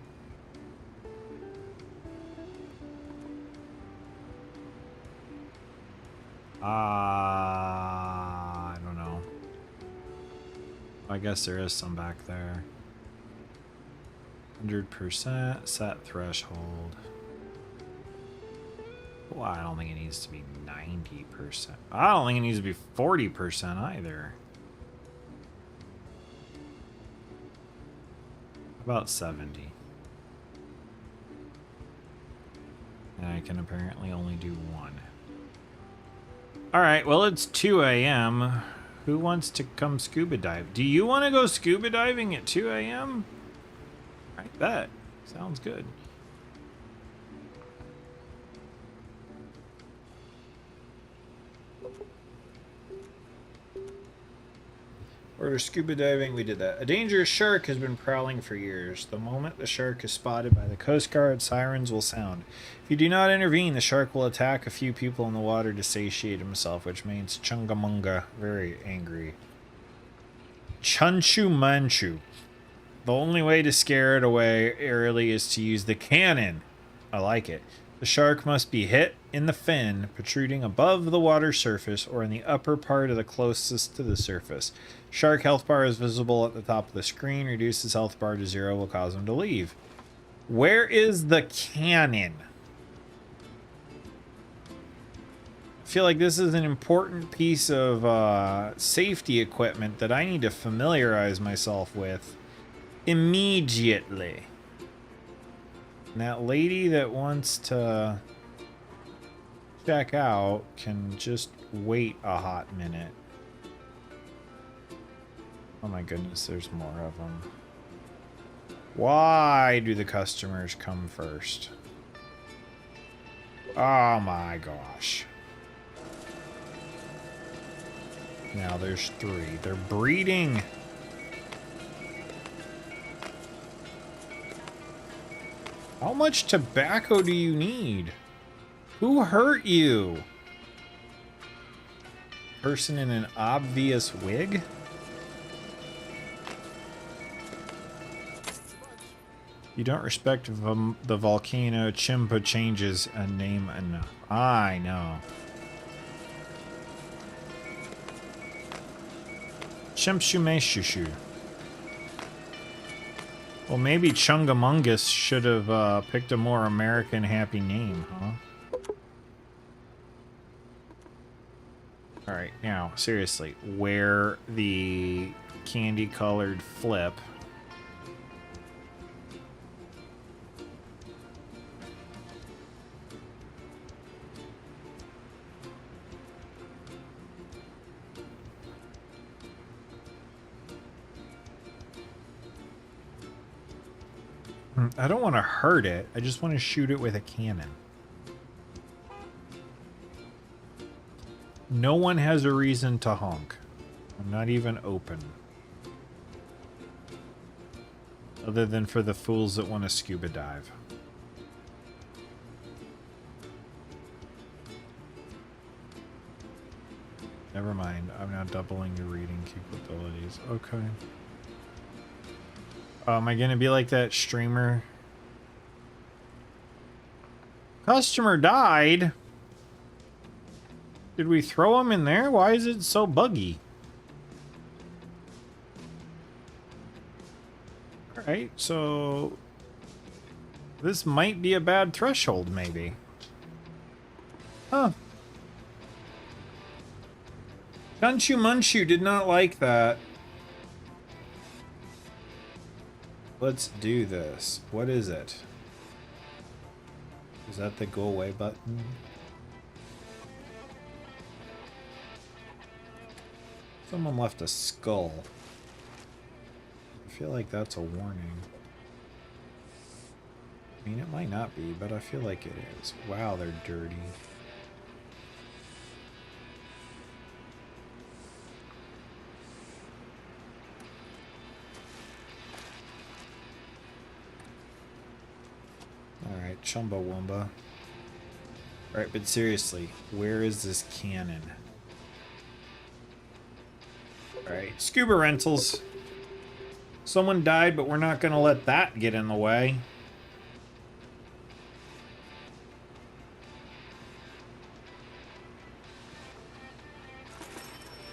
S1: I don't know. I guess there is some back there. 100% set threshold. Well, I don't think it needs to be 90%. I don't think it needs to be 40% either. About 70. And I can apparently only do one. Alright, well it's 2 a.m. Who wants to come scuba dive? Do you want to go scuba diving at 2 a.m.? I bet. Sounds good. Order scuba diving, we did that. A dangerous shark has been prowling for years. The moment the shark is spotted by the Coast Guard, sirens will sound. If you do not intervene, the shark will attack a few people in the water to satiate himself, which means Chungamunga, very angry. Chunchu Manchu. The only way to scare it away early is to use the cannon. I like it. The shark must be hit in the fin, protruding above the water surface or in the upper part of the closest to the surface. Shark health bar is visible at the top of the screen. Reduce his health bar to 0 will cause him to leave. Where is the cannon? I feel like this is an important piece of safety equipment that I need to familiarize myself with immediately. And that lady that wants to check out can just wait a hot minute. Oh my goodness, there's more of them. Why do the customers come first? Oh my gosh. Now there's 3. They're breeding. How much tobacco do you need? Who hurt you? Person in an obvious wig? You don't respect the volcano. Chimpa changes a name enough. I know. Chimpshumeishushu. Well, maybe Chungamungus should have picked a more American happy name, huh? Alright, now, seriously, where the candy-colored flip... I don't want to hurt it. I just want to shoot it with a cannon. No one has a reason to honk. I'm not even open. Other than for the fools that want to scuba dive. Never mind. I'm now doubling your reading capabilities. Okay. Am I gonna be like that streamer? Customer died? Did we throw him in there? Why is it so buggy? Alright, so... this might be a bad threshold, maybe. Huh. Gunchu Munchu did not like that. Let's do this. What is it? Is that the go away button? Someone left a skull. I feel like that's a warning. I mean, it might not be, but I feel like it is. Wow, they're dirty. Alright, Chumbawamba. Alright, but seriously, where is this cannon? Alright, scuba rentals. Someone died, but we're not gonna let that get in the way.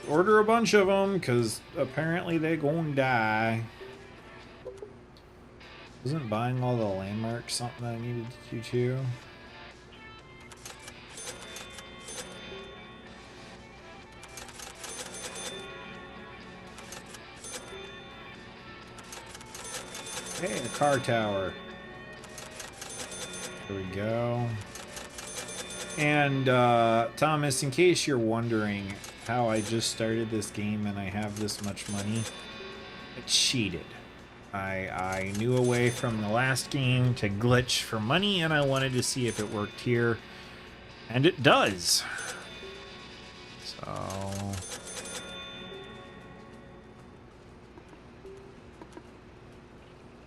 S1: Order a bunch of them, because apparently they gonna die. Wasn't buying all the landmarks something I needed to do too? Hey, the car tower. There we go. And Thomas, in case you're wondering how I just started this game and I have this much money, I cheated. I knew a way from the last game to glitch for money, and I wanted to see if it worked here, and it does. So...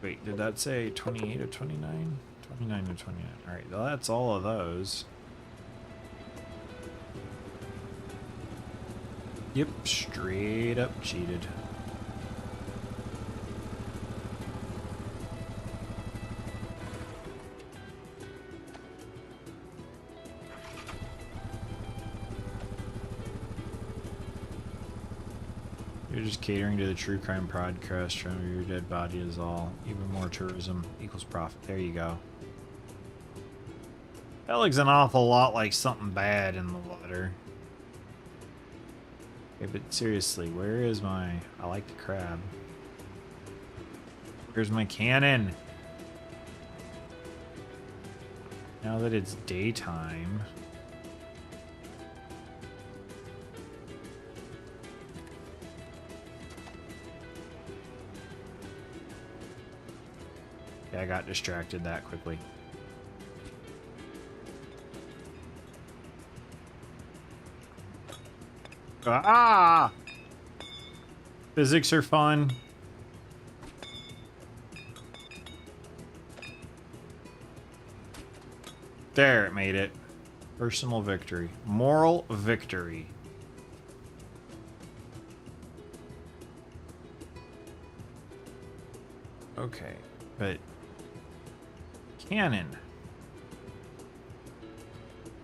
S1: wait, did that say 28 or 29? 29 or 29. Alright, well, that's all of those. Yep, straight up cheated. You're just catering to the true crime podcast. Remember, your dead body is all. Even more tourism equals profit. There you go. That looks an awful lot like something bad in the water. Okay, but seriously, where is my... I like the crab. Where's my cannon? Now that it's daytime... I got distracted that quickly. Ah! Physics are fun. There, it made it. Personal victory. Moral victory. Okay, but... Cannon.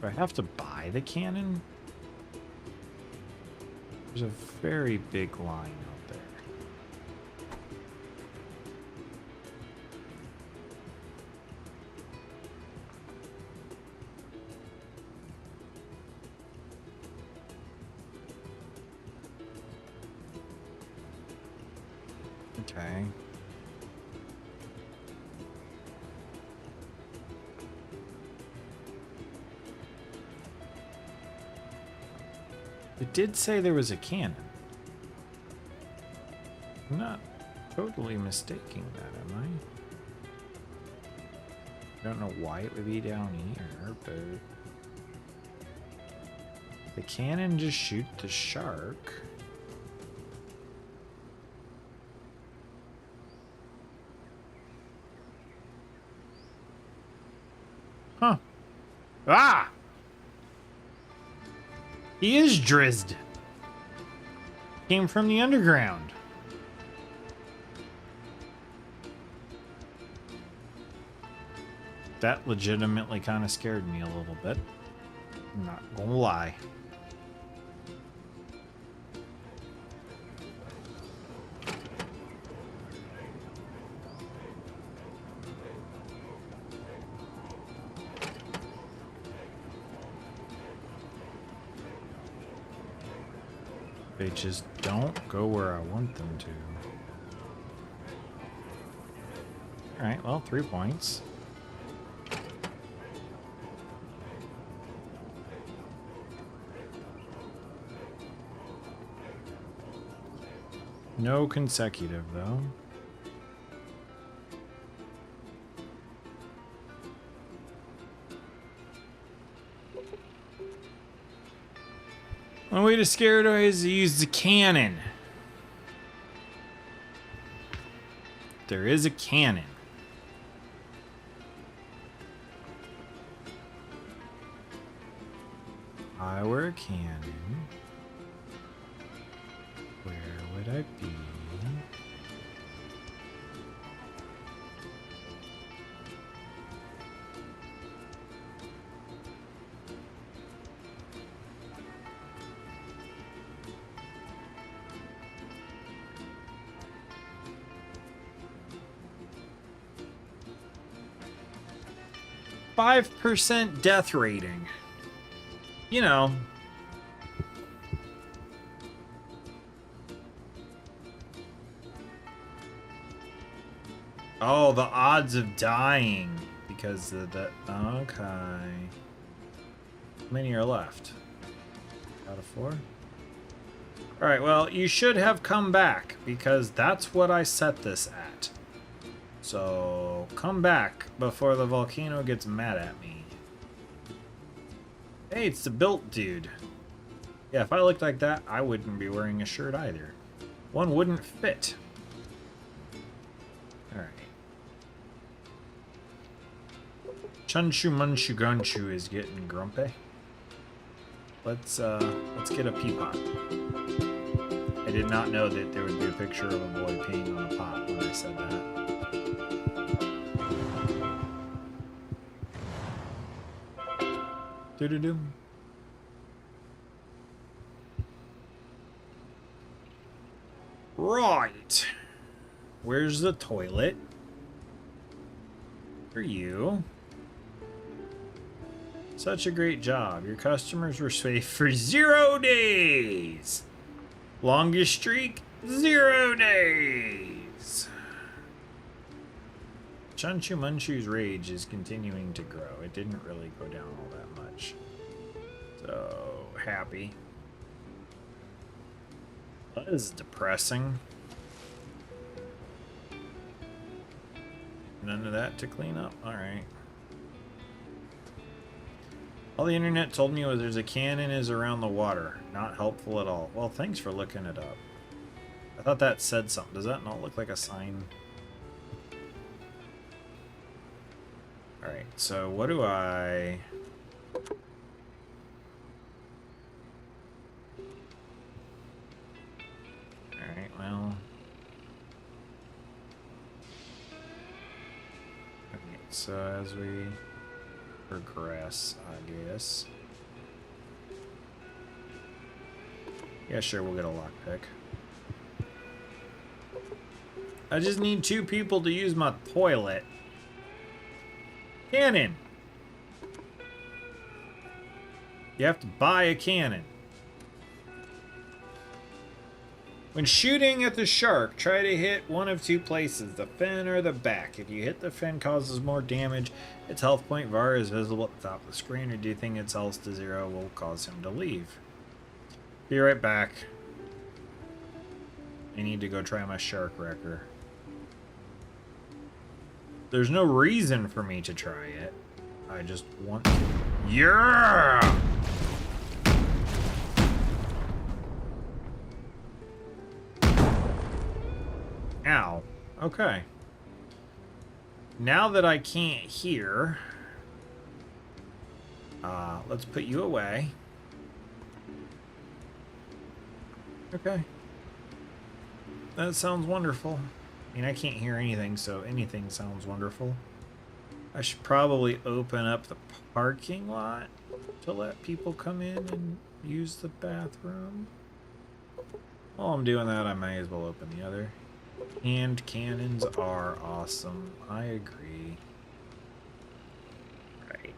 S1: Do I have to buy the cannon? There's a very big line out there. Okay. It did say there was a cannon. I'm not totally mistaking that, am I? Don't know why it would be down here, but... The cannon just shoot the shark. Huh. Ah! He is drizzed. Came from the underground. That legitimately kind of scared me a little bit. I'm not gonna lie. They just don't go where I want them to. Alright, well, 3 points. No consecutive, though. One way to scare it away is to use the cannon. There is a cannon. If I were a cannon, where would I be? .5% death rating. You know. Oh, the odds of dying because of the... Okay. How many are left? Out of 4? Alright, well, you should have come back because that's what I set this at. So, come back before the volcano gets mad at me. Hey, it's the built dude. Yeah, if I looked like that, I wouldn't be wearing a shirt either. One wouldn't fit. Alright. Chunshu Munshu Gunshu is getting grumpy. Let's get a pea pot. I did not know that there would be a picture of a boy peeing on a pot when I said that. Do-do-do. Right. Where's the toilet? For you. Such a great job. Your customers were safe for 0 days. Longest streak, 0 days. Chunshu Munshu's rage is continuing to grow. It didn't really go down all that much. So, happy. That is depressing. None of that to clean up? Alright. All the internet told me was there's a cannon is around the water. Not helpful at all. Well, thanks for looking it up. I thought that said something. Does that not look like a sign? Alright, so what do I... Alright, well... Okay, so as we progress, I guess... Yeah, sure, we'll get a lockpick. I just need 2 people to use my toilet. Cannon! You have to buy a cannon. When shooting at the shark, try to hit one of 2 places, the fin or the back. If you hit the fin, causes more damage. Its health point bar is visible at the top of the screen. Reducing its health to 0 will cause him to leave. Be right back. I need to go try my shark wrecker. There's no reason for me to try it. I just want to. Yeah! Ow. Okay. Now that I can't hear, let's put you away. Okay. That sounds wonderful. I mean, I can't hear anything, so anything sounds wonderful. I should probably open up the parking lot to let people come in and use the bathroom. While I'm doing that, I may as well open the other. Hand cannons are awesome. I agree. Right.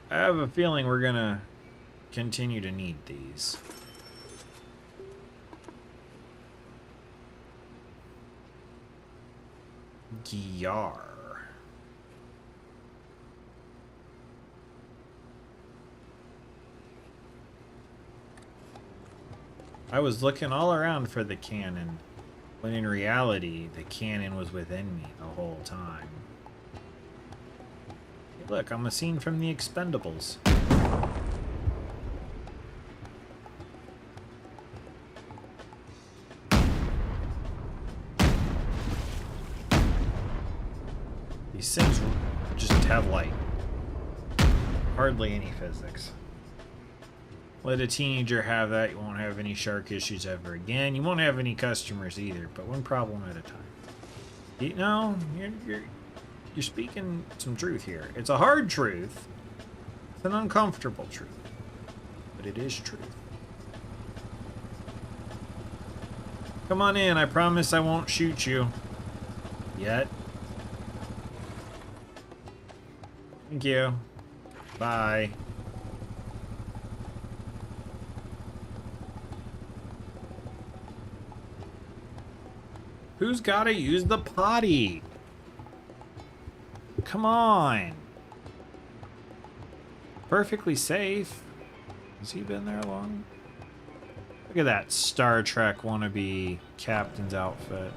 S1: I have a feeling we're gonna continue to need these. Gyar. I was looking all around for the cannon, when in reality, the cannon was within me the whole time. Hey, look, I'm a scene from The Expendables. These things just have light. Hardly any physics. Let a teenager have that, you won't have any shark issues ever again. You won't have any customers either, but one problem at a time. You know, you're speaking some truth here. It's a hard truth. It's an uncomfortable truth. But it is truth. Come on in, I promise I won't shoot you. Yet. Thank you. Bye. Who's gotta use the potty? Come on. Perfectly safe. Has he been there long? Look at that Star Trek wannabe captain's outfit.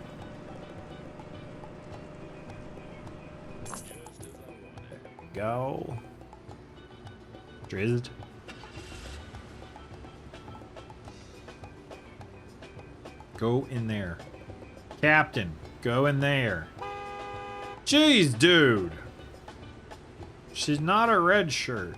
S1: Go. Drizzed. Go in there. Captain, go in there. Jeez, dude. She's not a red shirt.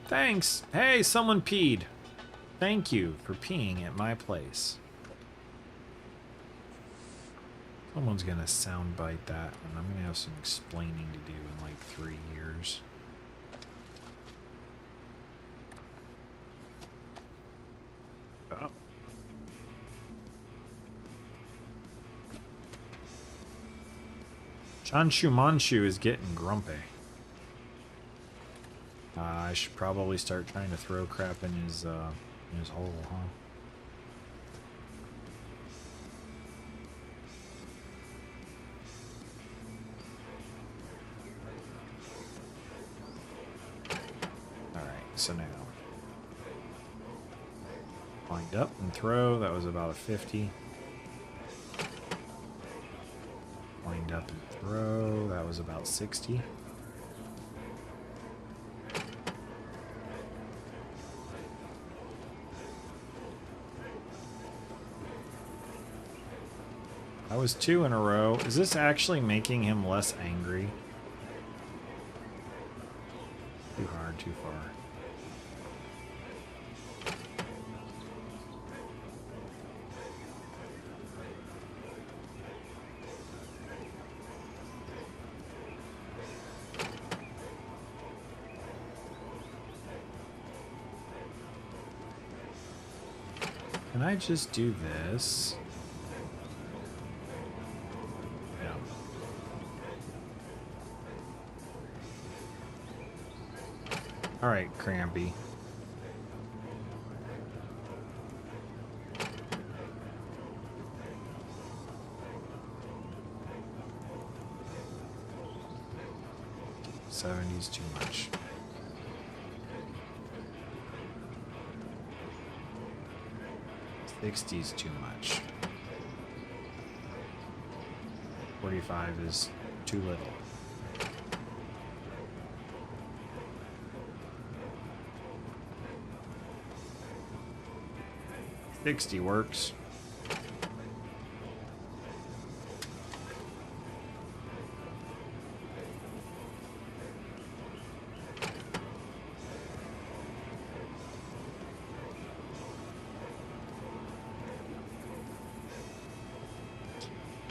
S1: Thanks. Hey, someone peed. Thank you for peeing at my place. Someone's gonna soundbite that, and I'm gonna have some explaining to do in like 3 years. Oh. Chanshu Manchu is getting grumpy. I should probably start trying to throw crap in his hole, huh? so now. Wind up and throw, that was about a 50. Wind up and throw, that was about 60. That was 2 in a row. Is this actually making him less angry? Too hard, too far. Can I just do this? Yeah. All right, Crampy. '70's too much. '60's too much. 45 is too little. '60 works.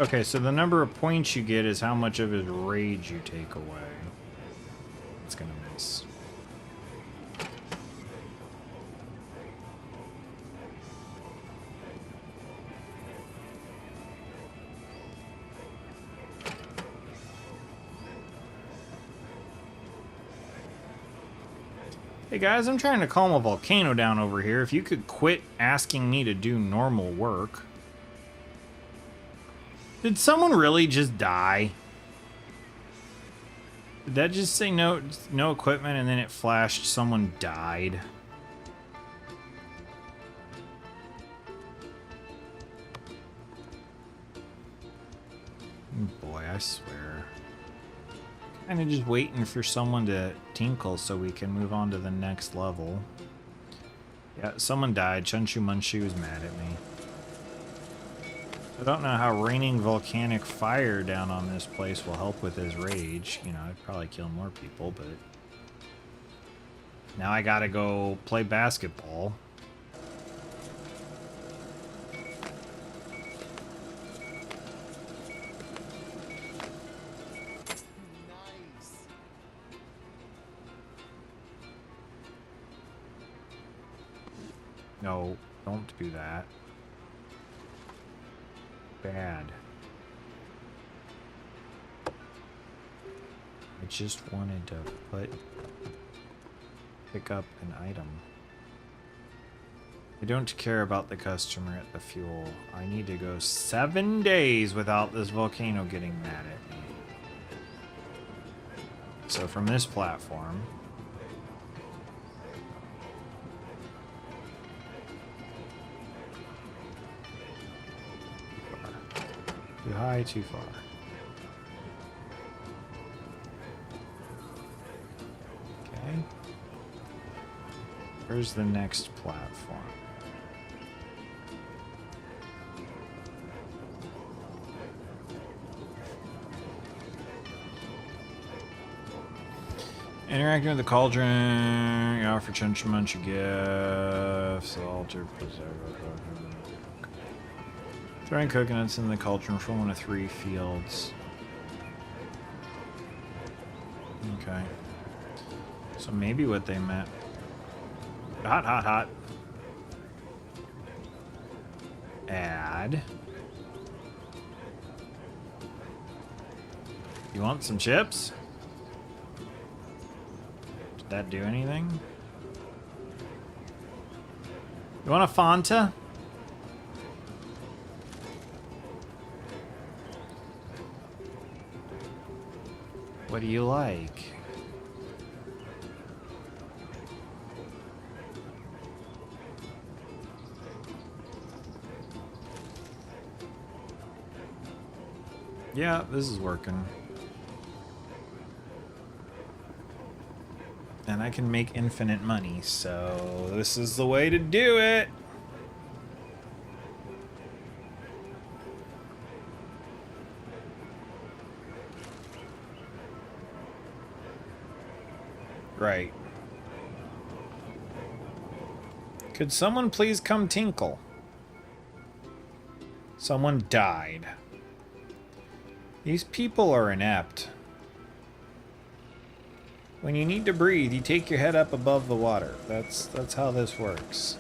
S1: Okay, so the number of points you get is how much of his rage you take away. It's gonna miss. Hey guys, I'm trying to calm a volcano down over here. If you could quit asking me to do normal work. Did someone really just die? Did that just say no equipment and then it flashed someone died? Boy, I swear. Kinda just waiting for someone to tinkle so we can move on to the next level. Yeah, someone died. Chunchu Munchu was mad at me. I don't know how raining volcanic fire down on this place will help with his rage. You know, I'd probably kill more people, but... Now I gotta go play basketball.
S2: Nice.
S1: No, don't do that. Bad. I just wanted to pick up an item. I don't care about the customer at the fuel. I need to go 7 days without this volcano getting mad at me. So from this platform, too high, too far. Okay. Where's the next platform? Interacting with the cauldron, you offer Chunchu Munchu gifts, altar, preserve. Throwing coconuts in the cauldron for 1 of 3 fields. Okay. So maybe what they meant. Hot, hot, hot. Add. You want some chips? Did that do anything? You want a Fanta? What do you like? Yeah, this is working. And I can make infinite money, so this is the way to do it. Right. Could someone please come tinkle? Someone died. These people are inept. When you need to breathe, you take your head up above the water. That's how this works.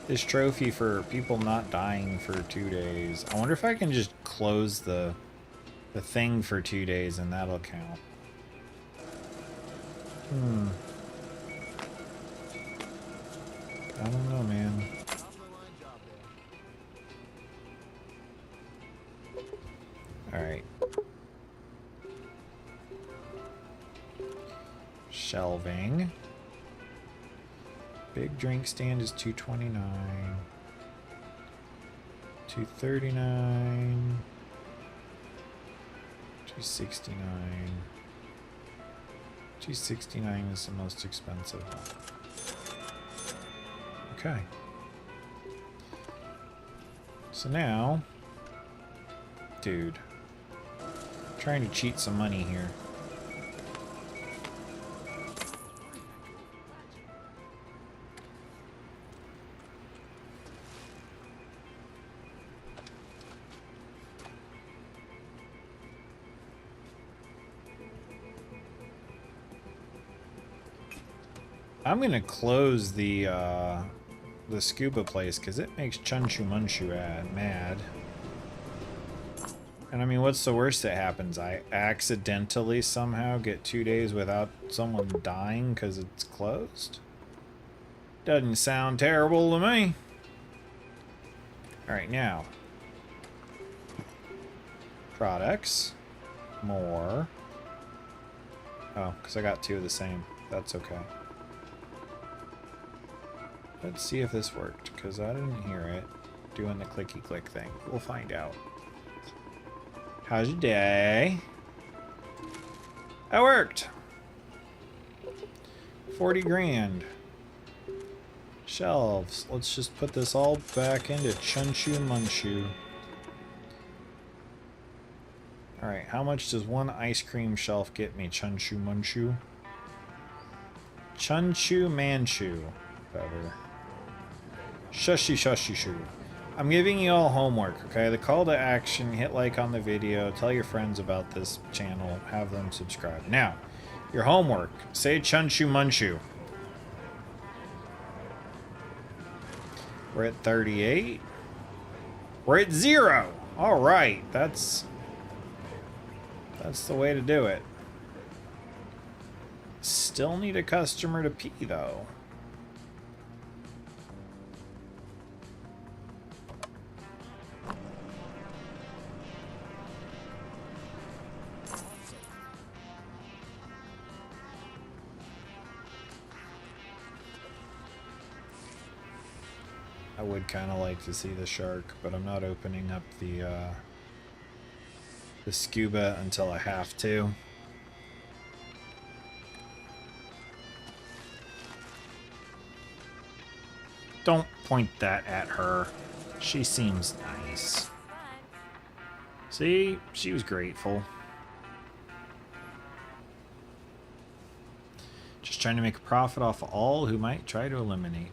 S1: This trophy for people not dying for 2 days. I wonder if I can just close the thing for 2 days and that'll count. I don't know, man. Alright. Shelving. Big drink stand is $229. $239. $269. $269 is the most expensive one. Okay. So now, dude, I'm trying to cheat some money here. I'm gonna close the scuba place because it makes Chunchu Munchu mad. And I mean, what's the worst that happens? I accidentally somehow get 2 days without someone dying because it's closed? Doesn't sound terrible to me. Alright, now. Products. More. Oh, because I got 2 of the same. That's okay. Let's see if this worked, because I didn't hear it doing the clicky click thing. We'll find out. How's your day? That worked! 40 grand. Shelves. Let's just put this all back into Chunchu Munchu. Alright, how much does one ice cream shelf get me, Chunchu Munchu? Chunchu Manchu. Better. Shushy shushy shoo. I'm giving you all homework, okay? The call to action, hit like on the video, tell your friends about this channel, have them subscribe. Now, your homework. Say Chunchu Munchu. We're at 38. We're at 0. All right, that's the way to do it. Still need a customer to pee though. I would kind of like to see the shark, but I'm not opening up the scuba until I have to. Don't point that at her. She seems nice. See? She was grateful. Just trying to make a profit off of all who might try to eliminate.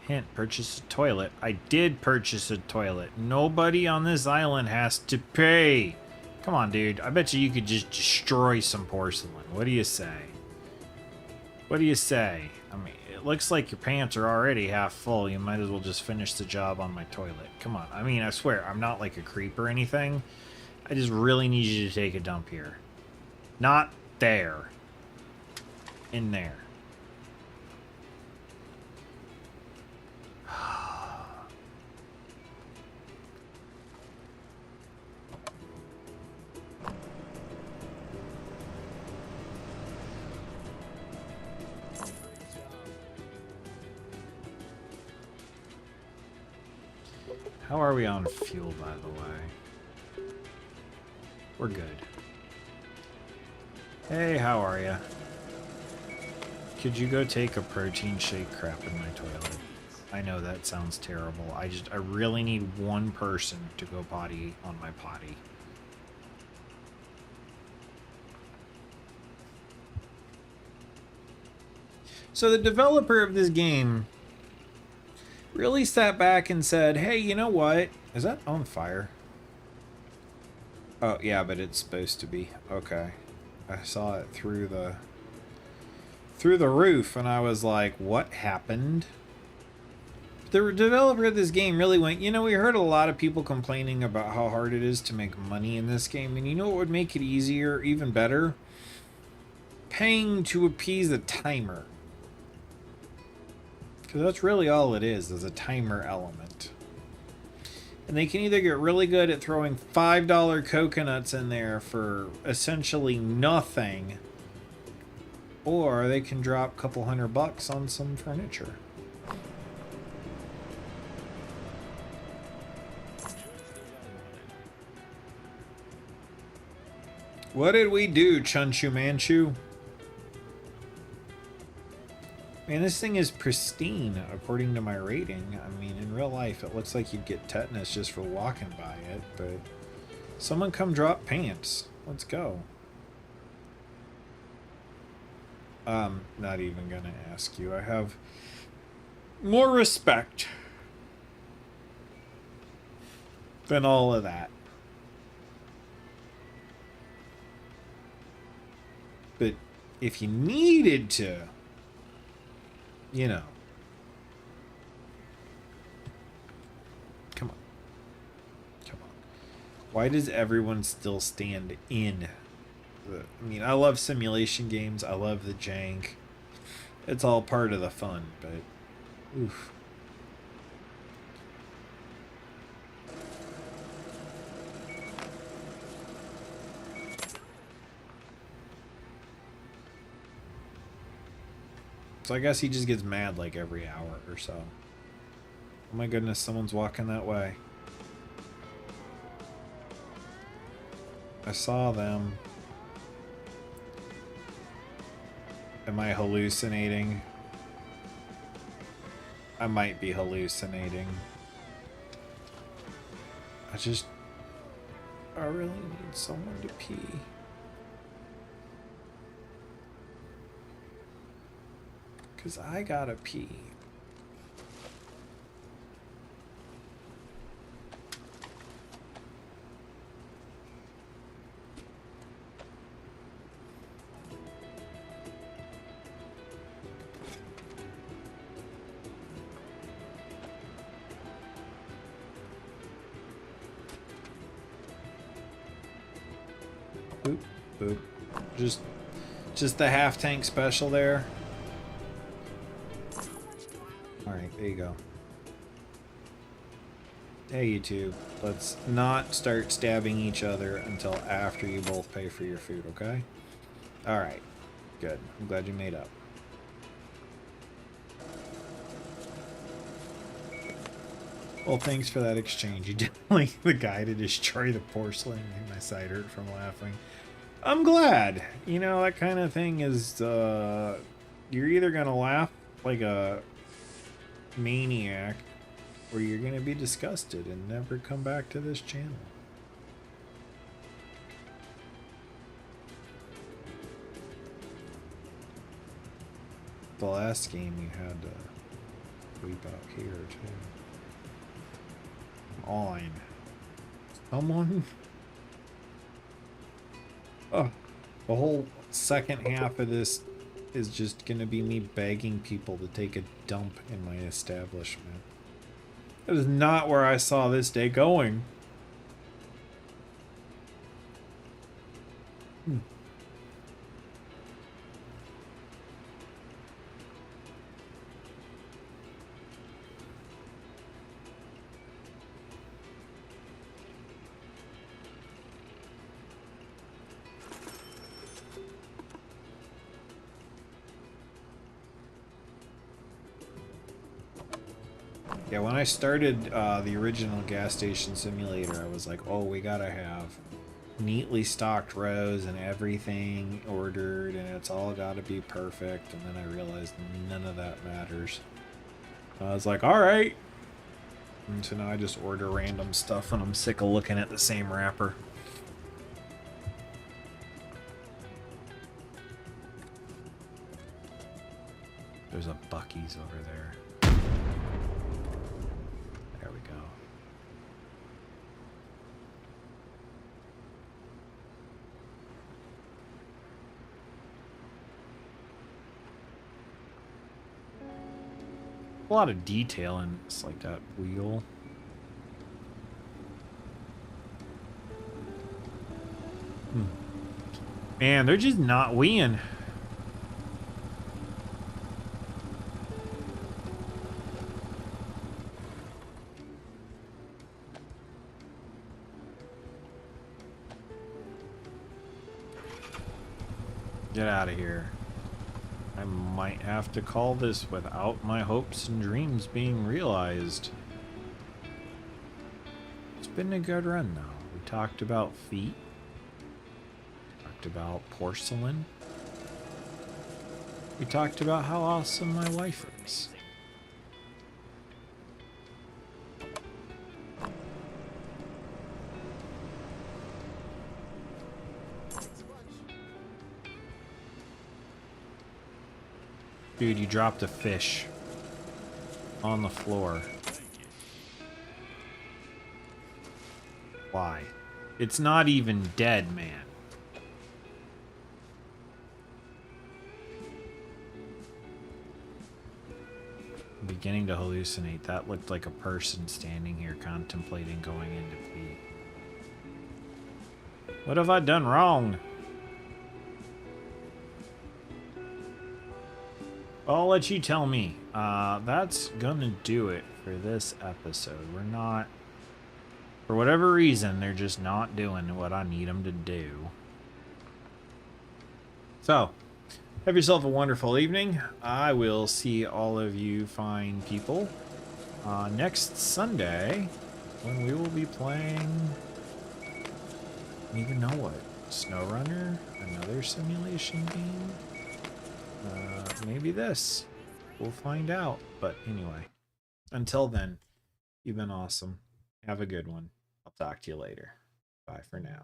S1: Hint, purchase a toilet. I did purchase a toilet. Nobody on this island has to pay. Come on, dude. I bet you could just destroy some porcelain. What do you say? What do you say? I mean, it looks like your pants are already half full. You might as well just finish the job on my toilet. Come on. I mean, I swear, I'm not like a creep or anything. I just really need you to take a dump here. Not there. In there. How are we on fuel, by the way? We're good. Hey, how are ya? Could you go take a protein shake crap in my toilet? I know that sounds terrible. I really need one person to go potty on my potty. So the developer of this game really sat back and said, hey, you know what? Is that on fire? Oh, yeah, but it's supposed to be. Okay. I saw it through the roof, and I was like, what happened? The developer of this game really went, you know, we heard a lot of people complaining about how hard it is to make money in this game, and you know what would make it easier, even better? Paying to appease a timer. Because that's really all it is a timer element. And they can either get really good at throwing $5 coconuts in there for essentially nothing, or they can drop a couple $100 on some furniture. What did we do, Chunchu Manchu? Man, this thing is pristine according to my rating. I mean, in real life, it looks like you'd get tetanus just for walking by it, but someone come drop pants. Let's go. Not even gonna ask you. I have more respect than all of that. But if you needed to, you know. Come on. Come on. Why does everyone still stand in? I mean, I love simulation games. I love the jank. It's all part of the fun, but oof. So I guess he just gets mad like every hour or so. Oh my goodness, someone's walking that way. I saw them. Am I hallucinating? I might be hallucinating. I really need someone to pee. Because I gotta pee. Boop, boop. Just the half tank special there. Alright, there you go. Hey, you two. Let's not start stabbing each other until after you both pay for your food, okay? Alright. Good. I'm glad you made up. Well, thanks for that exchange. You did like the guy to destroy the porcelain. Made my side hurt from laughing. I'm glad. You know, that kind of thing is, you're either gonna laugh like a maniac, or you're gonna be disgusted and never come back to this channel. The last game you had to weep out here too. On someone. Oh, the whole second half of this is just gonna be me begging people to take a dump in my establishment. That is not where I saw this day going. Yeah, when I started the original gas station simulator, I was like, oh, we gotta have neatly stocked rows and everything ordered, and it's all gotta be perfect. And then I realized none of that matters. I was like, all right. And so now I just order random stuff, and I'm sick of looking at the same wrapper. There's a Buc-ee's over there. There we go. A lot of detail in it's like that wheel. Man, they're just not weeing. Get out of here. I might have to call this without my hopes and dreams being realized. It's been a good run, though. We talked about feet. Talked about porcelain. We talked about how awesome my wife is. Dude, you dropped a fish on the floor. Why? It's not even dead, man. I'm beginning to hallucinate. That looked like a person standing here contemplating going into feet. What have I done wrong? I'll let you tell me. That's gonna do it for this episode. We're not... For whatever reason, they're just not doing what I need them to do. So, have yourself a wonderful evening. I will see all of you fine people next Sunday when we will be playing... I don't even know what. SnowRunner? Another simulation game? Maybe this. We'll find out. But anyway, until then, you've been awesome. Have a good one. I'll talk to you later. Bye for now.